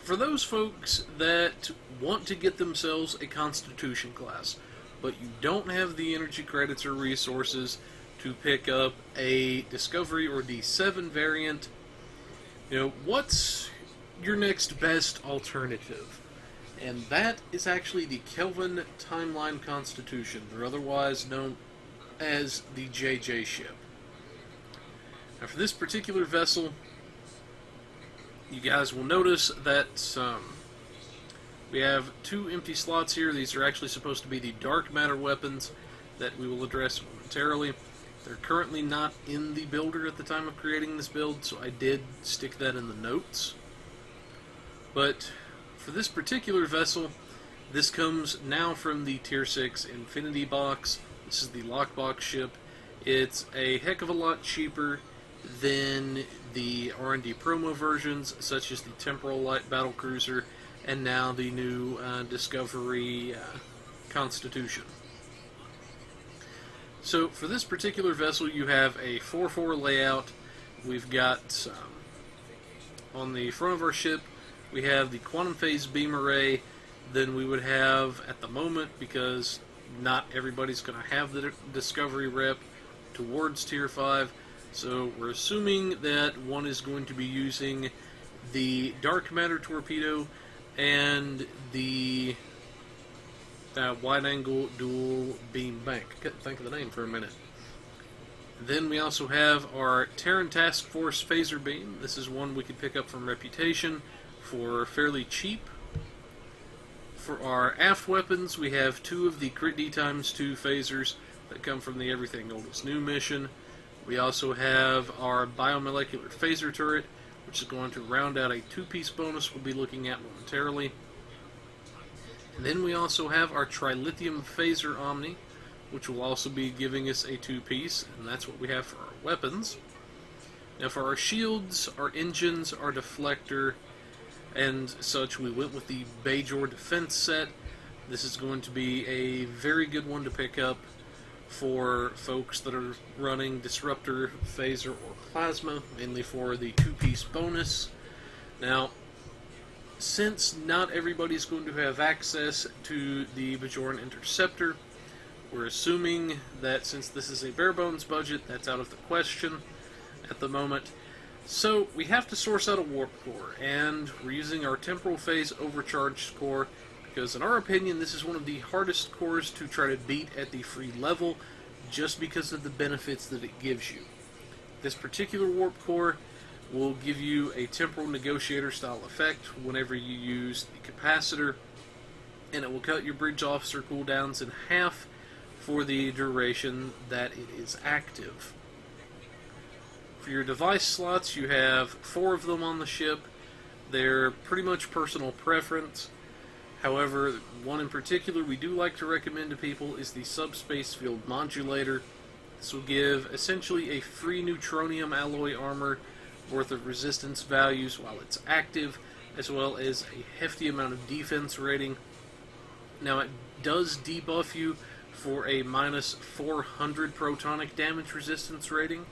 for those folks that want to get themselves a Constitution class, but you don't have the energy credits or resources to pick up a Discovery or D7 variant, what's your next best alternative? And that is actually the Kelvin Timeline Constitution, or otherwise known as the JJ ship. Now, for this particular vessel, you guys will notice that we have 2 empty slots here. These are actually supposed to be the dark matter weapons that we will address momentarily. They're currently not in the builder at the time of creating this build, so I did stick that in the notes. But for this particular vessel, this comes now from the Tier 6 Infinity box. This is the lockbox ship. It's a heck of a lot cheaper than the R&D promo versions, such as the Temporal Light Battlecruiser, and now the new Discovery Constitution. So for this particular vessel, you have a 4-4 layout. We've got, on the front of our ship, we have the Quantum Phase Beam Array. Then we would have, at the moment, because not everybody's going to have the Discovery rep towards Tier 5, so we're assuming that one is going to be using the Dark Matter Torpedo and the Wide-Angle Dual Beam Bank. Couldn't think of the name for a minute. Then we also have our Terran Task Force Phaser Beam. This is one we could pick up from Reputation for fairly cheap. For our aft weapons, we have 2 of the Crit D times 2 phasers that come from the Everything Old is New mission. We also have our Biomolecular Phaser Turret, which is going to round out a 2-piece bonus we'll be looking at momentarily. And then we also have our Trilithium Phaser Omni, which will also be giving us a 2-piece, and that's what we have for our weapons. Now for our shields, our engines, our deflector, and such, we went with the Bajor Defense set. This is going to be a very good one to pick up for folks that are running Disruptor, Phaser, or Plasma, mainly for the 2-piece bonus. Now, since not everybody's going to have access to the Bajoran Interceptor, we're assuming that since this is a bare bones budget, that's out of the question at the moment. So we have to source out a warp core, and we're using our temporal phase overcharged core because, in our opinion, this is one of the hardest cores to try to beat at the free level, just because of the benefits that it gives you. This particular warp core will give you a temporal negotiator style effect whenever you use the capacitor, and it will cut your bridge officer cooldowns in half for the duration that it is active. For your device slots, you have 4 of them on the ship. They're pretty much personal preference. However, one in particular we do like to recommend to people is the subspace field modulator. This will give essentially a free neutronium alloy armor worth of resistance values while it's active, as well as a hefty amount of defense rating. Now, it does debuff you for a minus 400 protonic damage resistance rating.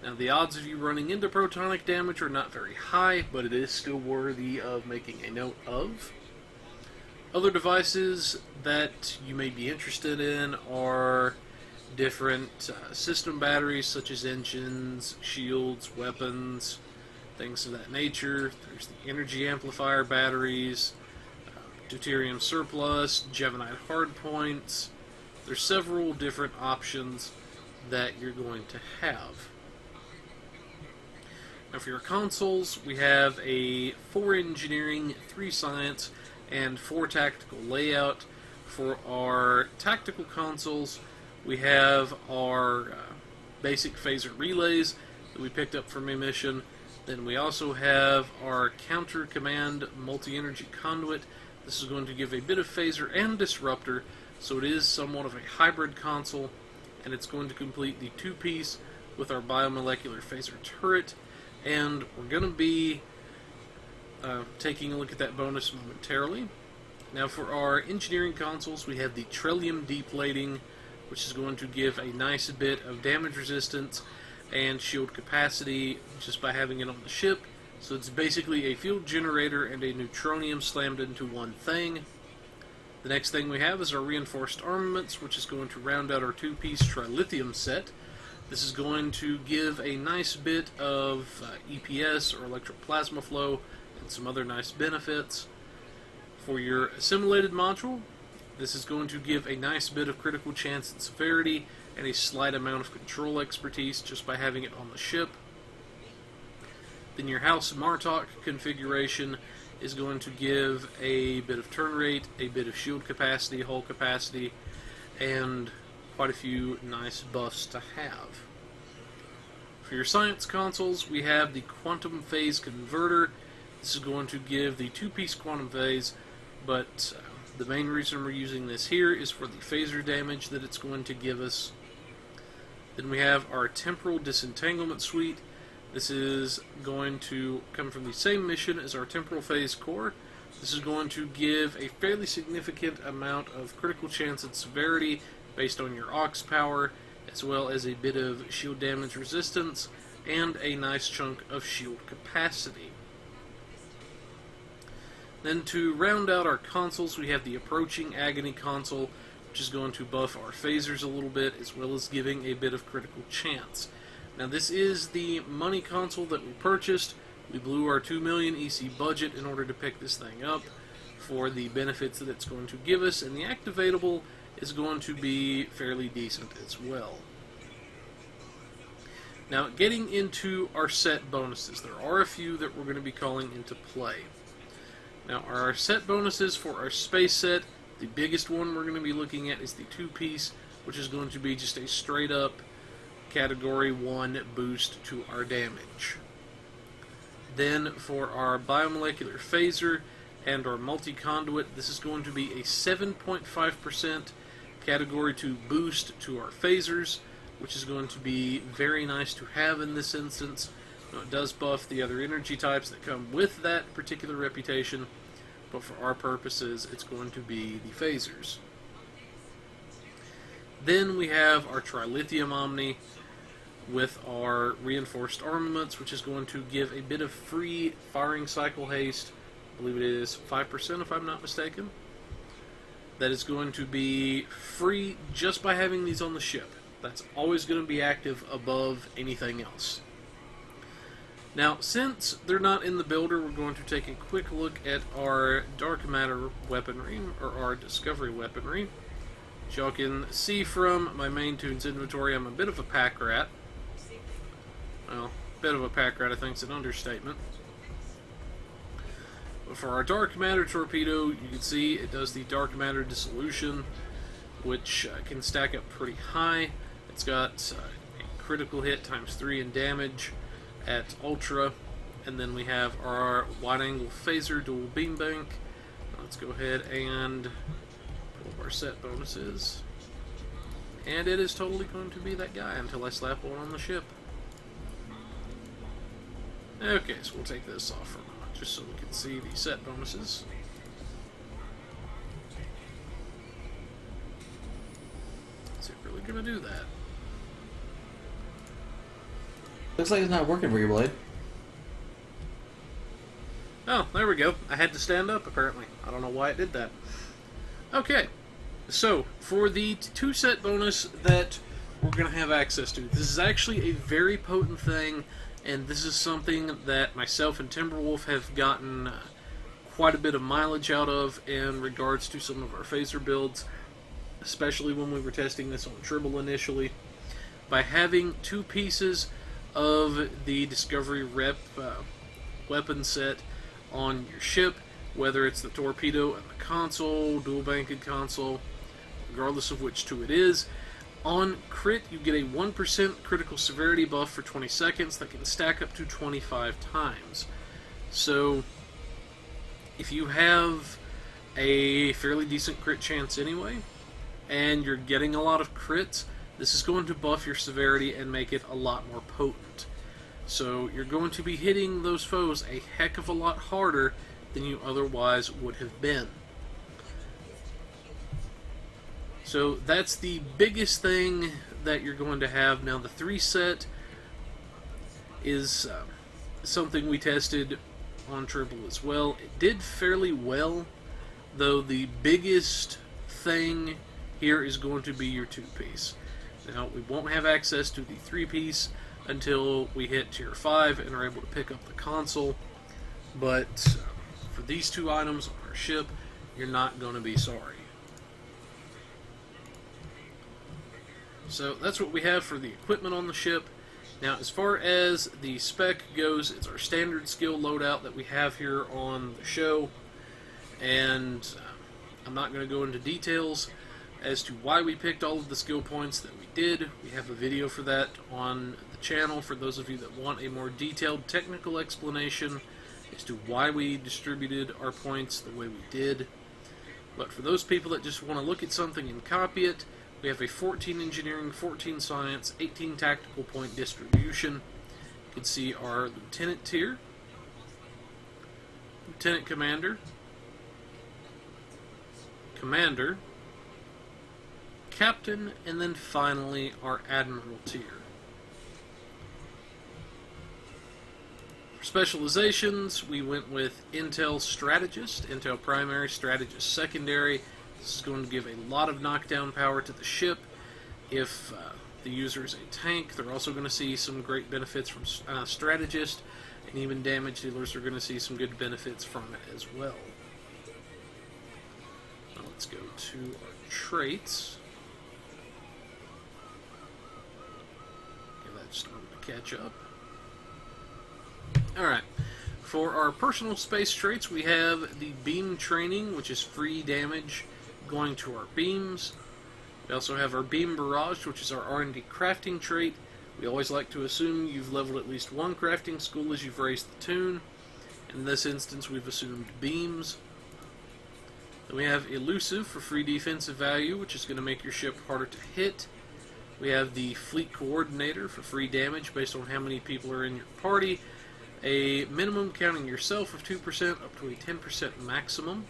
Now, the odds of you running into protonic damage are not very high, but it is still worthy of making a note of. Other devices that you may be interested in are different system batteries, such as engines, shields, weapons, things of that nature. There's the energy amplifier batteries, deuterium surplus, Gevinite hardpoints. There's several different options that you're going to have. Now, for your consoles, we have a 4 engineering, 3 science, and 4 tactical layout. For our tactical consoles, we have our basic phaser relays that we picked up from a mission. Then we also have our counter command multi-energy conduit. This is going to give a bit of phaser and disruptor, so it is somewhat of a hybrid console, and it's going to complete the 2-piece with our biomolecular phaser turret. And we're going to be taking a look at that bonus momentarily. Now, for our engineering consoles, we have the Trillium Deplating, which is going to give a nice bit of damage resistance and shield capacity just by having it on the ship. So it's basically a field generator and a neutronium slammed into one thing. The next thing we have is our Reinforced Armaments, which is going to round out our 2-piece trilithium set. This is going to give a nice bit of EPS, or electroplasma flow, and some other nice benefits. For your assimilated module, this is going to give a nice bit of critical chance and severity, and a slight amount of control expertise just by having it on the ship. Then your House Martok configuration is going to give a bit of turn rate, a bit of shield capacity, hull capacity, and quite a few nice buffs to have. For your science consoles, we have the Quantum Phase Converter. This is going to give the 2-piece quantum phase, but the main reason we're using this here is for the phaser damage that it's going to give us. Then we have our Temporal Disentanglement Suite. This is going to come from the same mission as our Temporal Phase Core. This is going to give a fairly significant amount of critical chance and severity based on your aux power, as well as a bit of shield damage resistance and a nice chunk of shield capacity. Then to round out our consoles, we have the Approaching Agony console, which is going to buff our phasers a little bit, as well as giving a bit of critical chance. Now, this is the money console that we purchased. We blew our 2 million EC budget in order to pick this thing up for the benefits that it's going to give us, and the activatable is going to be fairly decent as well. Now, getting into our set bonuses, there are a few that we're going to be calling into play. Now, our set bonuses for our space set, the biggest one we're going to be looking at is the 2-piece, which is going to be just a straight-up Category 1 boost to our damage. Then, for our biomolecular phaser and our multi-conduit, this is going to be a 7.5% Category 2 boost to our phasers, which is going to be very nice to have in this instance. Now, it does buff the other energy types that come with that particular reputation, but for our purposes, it's going to be the phasers. Then we have our Trilithium Omni with our Reinforced Armaments, which is going to give a bit of free firing cycle haste. I believe it is 5% if I'm not mistaken. That is going to be free just by having these on the ship. That's always going to be active above anything else. Now, since they're not in the builder, we're going to take a quick look at our dark matter weaponry, or our discovery weaponry. As y'all can see from my main tunes inventory, I'm a bit of a pack rat. Well, bit of a pack rat, I think, is an understatement. But for our dark matter torpedo, you can see it does the dark matter dissolution, which can stack up pretty high. It's got a critical hit times 3 in damage at ultra, and then we have our wide angle phaser dual beam bank. Let's go ahead and pull up our set bonuses, and it is totally going to be that guy until I slap one on the ship. Okay, so we'll take this off for a moment just so we can see the set bonuses. Is it really going to do that? Looks like it's not working for you, Blade. Oh, there we go. I had to stand up, apparently. I don't know why it did that. Okay, so for the 2 set bonus that we're going to have access to, this is actually a very potent thing, and this is something that myself and Timberwolf have gotten quite a bit of mileage out of in regards to some of our phaser builds, especially when we were testing this on Tribble initially. By having 2 pieces of the Discovery weapon set on your ship, whether it's the torpedo and the console, dual banked console, regardless of which 2 it is. On crit, you get a 1% critical severity buff for 20 seconds that can stack up to 25 times. So, if you have a fairly decent crit chance anyway, and you're getting a lot of crits, this is going to buff your severity and make it a lot more potent. So you're going to be hitting those foes a heck of a lot harder than you otherwise would have been. So that's the biggest thing that you're going to have. Now the 3 set is something we tested on Tribble as well. It did fairly well, though the biggest thing here is going to be your 2-piece. Now, we won't have access to the 3-piece until we hit Tier 5 and are able to pick up the console, but for these 2 items on our ship, you're not going to be sorry. So that's what we have for the equipment on the ship. Now, as far as the spec goes, it's our standard skill loadout that we have here on the show, and I'm not going to go into details as to why we picked all of the skill points that we did. We have a video for that on the channel for those of you that want a more detailed technical explanation as to why we distributed our points the way we did. But for those people that just want to look at something and copy it, we have a 14 engineering, 14 science, 18 tactical point distribution. You can see our lieutenant tier, lieutenant commander, commander, captain, and then finally our admiral tier. For specializations, we went with Intel Strategist, Intel Primary, Strategist Secondary. This is going to give a lot of knockdown power to the ship. If the user is a tank, they're also going to see some great benefits from Strategist, and even damage dealers are going to see some good benefits from it as well. Now let's go to our traits. Give that just a moment to catch up. Alright, for our personal space traits, we have the beam training, which is free damage going to our beams. We also have our beam barrage, which is our R&D crafting trait. We always like to assume you've leveled at least 1 crafting school as you've raised the tune. In this instance, we've assumed beams. Then we have elusive for free defensive value, which is going to make your ship harder to hit. We have the fleet coordinator for free damage based on how many people are in your party. A minimum counting yourself of 2% up to a 10% maximum.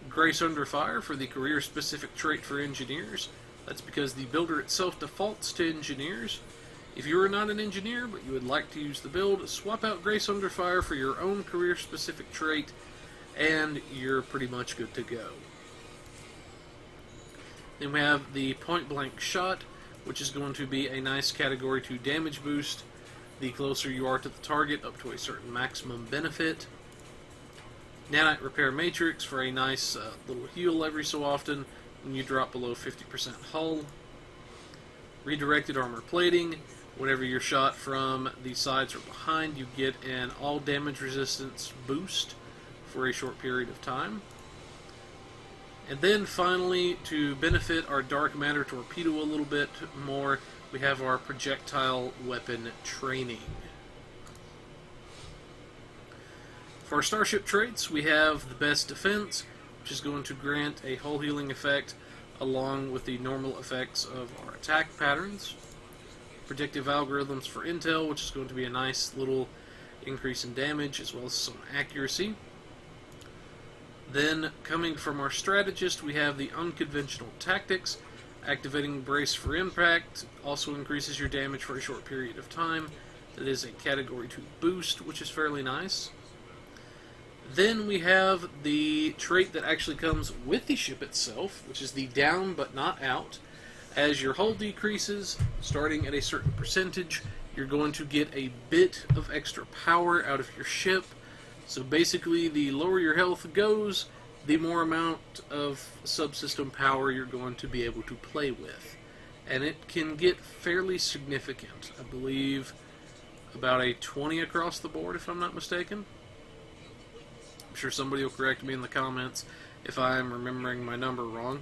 Grace Under Fire for the career-specific trait for engineers. That's because the builder itself defaults to engineers. If you are not an engineer, but you would like to use the build, swap out Grace Under Fire for your own career-specific trait, and you're pretty much good to go. Then we have the Point Blank Shot, which is going to be a nice Category 2 damage boost the closer you are to the target, up to a certain maximum benefit. Nanite Repair Matrix for a nice little heal every so often when you drop below 50% hull. Redirected Armor Plating. Whenever you're shot from the sides or behind, you get an all damage resistance boost for a short period of time. And then finally, to benefit our Dark Matter Torpedo a little bit more, we have our Projectile Weapon Training. For our Starship Traits, we have the Best Defense, which is going to grant a hull healing effect along with the normal effects of our attack patterns. Predictive Algorithms for Intel, which is going to be a nice little increase in damage as well as some accuracy. Then, coming from our Strategist, we have the Unconventional Tactics. Activating Brace for Impact also increases your damage for a short period of time. That is a Category 2 boost, which is fairly nice. Then we have the trait that actually comes with the ship itself, which is the Down But Not Out. As your hull decreases, starting at a certain percentage, you're going to get a bit of extra power out of your ship. So basically, the lower your health goes, the more amount of subsystem power you're going to be able to play with. And it can get fairly significant. I believe about a 20 across the board, if I'm not mistaken. I'm sure somebody will correct me in the comments if I'm remembering my number wrong.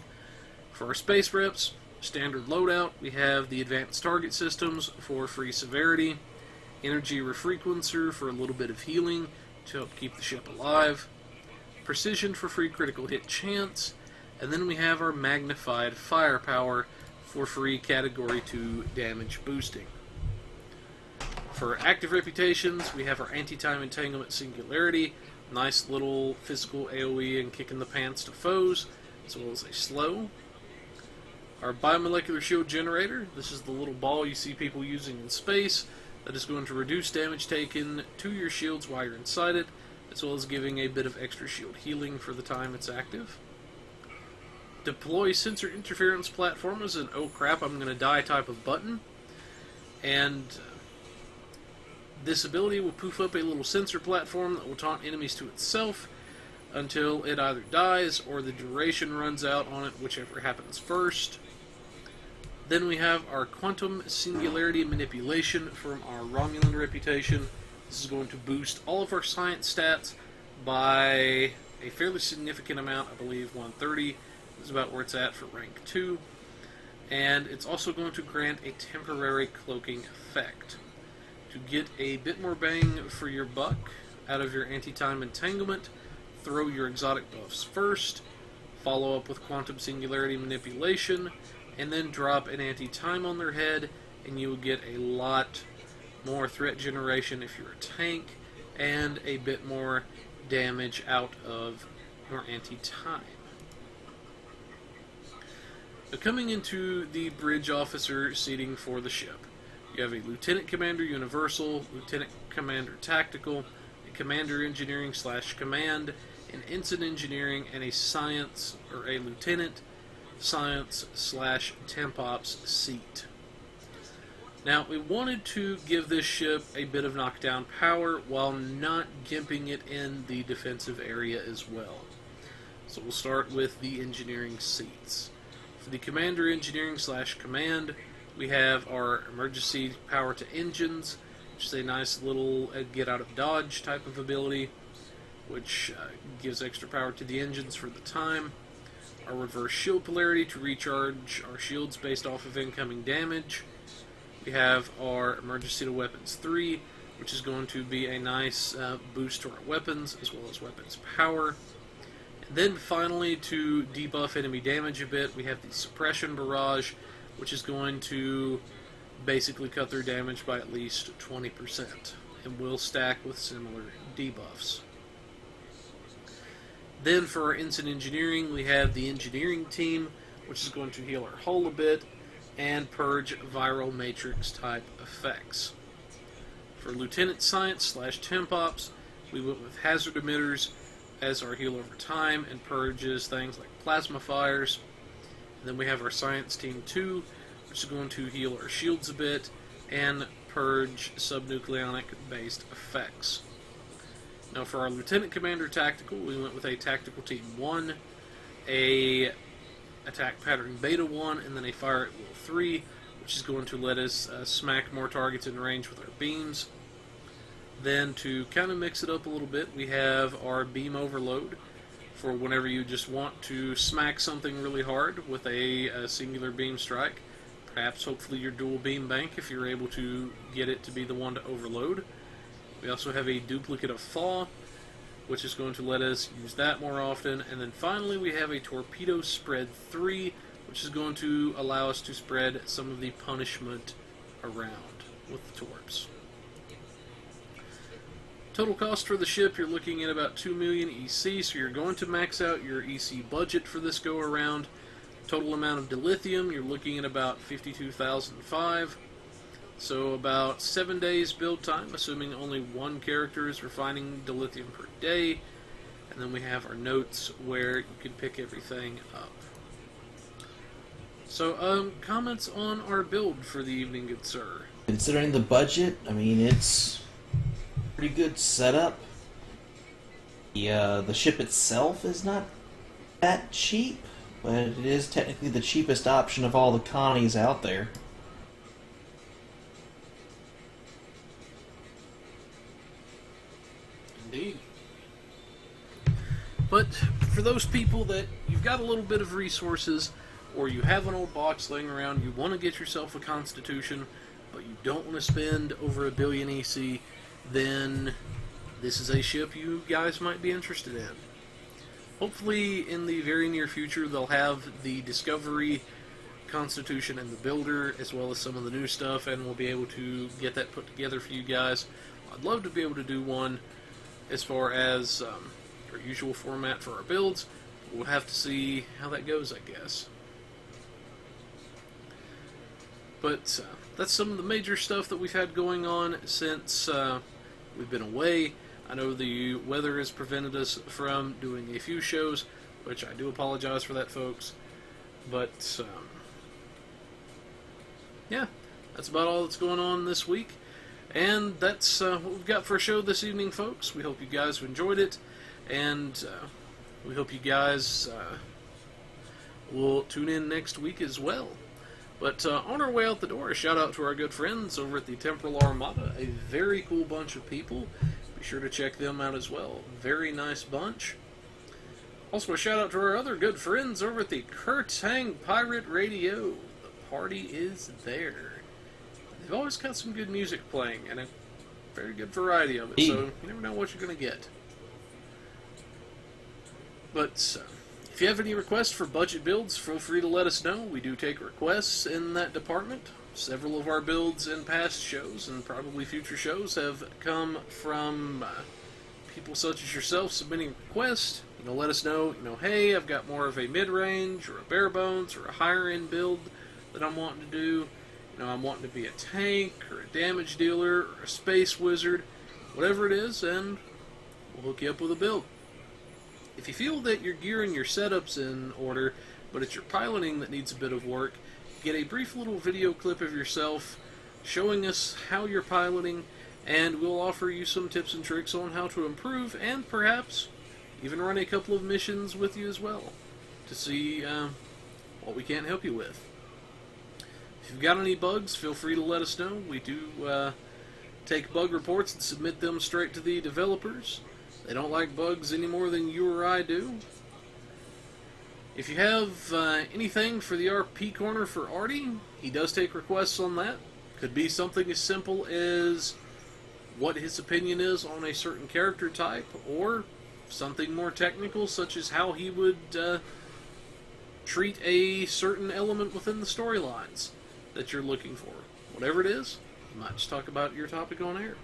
For our space reps, standard loadout, we have the Advanced Target Systems for free severity, Energy Refrequencer for a little bit of healing to help keep the ship alive, Precision for free critical hit chance, and then we have our Magnified Firepower for free Category 2 damage boosting. For active reputations, we have our Anti-Time Entanglement Singularity, nice little physical AoE and kick in the pants to foes, as well as a slow. Our Biomolecular Shield Generator, this is the little ball you see people using in space, that is going to reduce damage taken to your shields while you're inside it, as well as giving a bit of extra shield healing for the time it's active. Deploy Sensor Interference Platform is an oh crap, I'm going to die type of button, and this ability will poof up a little sensor platform that will taunt enemies to itself until it either dies or the duration runs out on it, whichever happens first. Then we have our Quantum Singularity Manipulation from our Romulan reputation. This is going to boost all of our science stats by a fairly significant amount, I believe 130 is about where it's at for rank 2. And it's also going to grant a temporary cloaking effect. To get a bit more bang for your buck out of your anti-time entanglement, throw your exotic buffs first, follow up with Quantum Singularity Manipulation, and then drop an anti-time on their head, and you will get a lot more threat generation if you're a tank, and a bit more damage out of your anti-time. Now, coming into the bridge officer seating for the ship, you have a Lieutenant Commander Universal, Lieutenant Commander Tactical, a Commander Engineering / Command, an Ensign Engineering, and a Science, or a Lieutenant Science / Temp Ops seat. Now, we wanted to give this ship a bit of knockdown power while not gimping it in the defensive area as well. So we'll start with the engineering seats. For the Commander Engineering / Command, we have our Emergency Power to Engines, which is a nice little get out of dodge type of ability, which gives extra power to the engines for the time. Our Reverse Shield Polarity to recharge our shields based off of incoming damage. We have our Emergency to Weapons 3, which is going to be a nice boost to our weapons, as well as weapons power. And then finally, to debuff enemy damage a bit, we have the Suppression Barrage, which is going to basically cut their damage by at least 20%, and will stack with similar debuffs. Then for our Ensign Engineering, we have the Engineering Team, which is going to heal our hull a bit, and purge viral matrix type effects. For Lieutenant Science / Temp Ops, we went with Hazard Emitters as our heal over time, and purges things like plasma fires. And then we have our Science Team 2, which is going to heal our shields a bit, and purge subnucleonic-based effects. Now for our Lieutenant Commander Tactical, we went with a Tactical Team 1, a Attack Pattern Beta 1, and then a Fire at Will 3, which is going to let us smack more targets in range with our beams. Then to kind of mix it up a little bit, we have our Beam Overload for whenever you just want to smack something really hard with a singular beam strike. Perhaps, hopefully, your dual beam bank if you're able to get it to be the one to overload. We also have a Duplicate of Thaw, which is going to let us use that more often. And then finally, we have a Torpedo Spread 3, which is going to allow us to spread some of the punishment around with the torps. Total cost for the ship, you're looking at about 2 million EC, so you're going to max out your EC budget for this go-around. Total amount of dilithium, you're looking at about 52,005. So about 7 days build time, assuming only one character is refining dilithium per day. And then we have our notes where you can pick everything up. So, comments on our build for the evening, good sir? Considering the budget, I mean, it's pretty good setup. The ship itself is not that cheap, but it is technically the cheapest option of all the Connies out there. Indeed. But for those people that you've got a little bit of resources, or you have an old box laying around, you want to get yourself a Constitution, but you don't want to spend over 1 billion EC, then this is a ship you guys might be interested in. Hopefully in the very near future they'll have the Discovery, Constitution, and the Builder, as well as some of the new stuff, and we'll be able to get that put together for you guys. I'd love to be able to do one as far as our usual format for our builds. We'll have to see how that goes, I guess. But that's some of the major stuff that we've had going on since we've been away. I know the weather has prevented us from doing a few shows, which I do apologize for that, folks. But, yeah, that's about all that's going on this week. And that's what we've got for a show this evening, folks. We hope you guys have enjoyed it, and we hope you guys will tune in next week as well. But on our way out the door, a shout out to our good friends over at the Temporal Armada, a very cool bunch of people. Be sure to check them out as well. Very nice bunch. Also a shout out to our other good friends over at the Kurtang Pirate Radio. The party is there. They've always got some good music playing, and a very good variety of it, so you never know what you're going to get. But if you have any requests for budget builds, feel free to let us know. We do take requests in that department. Several of our builds in past shows, and probably future shows, have come from people such as yourself submitting requests. Let us know, hey, I've got more of a mid-range, or a bare bones, or a higher-end build that I'm wanting to do. I'm wanting to be a tank, or a damage dealer, or a space wizard, whatever it is, and we'll hook you up with a build. If you feel that your gear and your setup's in order, but it's your piloting that needs a bit of work, get a brief little video clip of yourself showing us how you're piloting, and we'll offer you some tips and tricks on how to improve, and perhaps even run a couple of missions with you as well, to see what we can't help you with. If you've got any bugs, feel free to let us know. We do take bug reports and submit them straight to the developers. They don't like bugs any more than you or I do. If you have anything for the RP Corner for Artie, he does take requests on that. Could be something as simple as what his opinion is on a certain character type, or something more technical, such as how he would treat a certain element within the storylines that you're looking for. Whatever it is, you might just talk about your topic on air.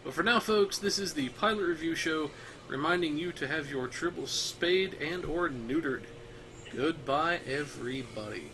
But for now, folks, this is the Pilot Review Show, reminding you to have your tribbles spayed and or neutered. Goodbye, everybody.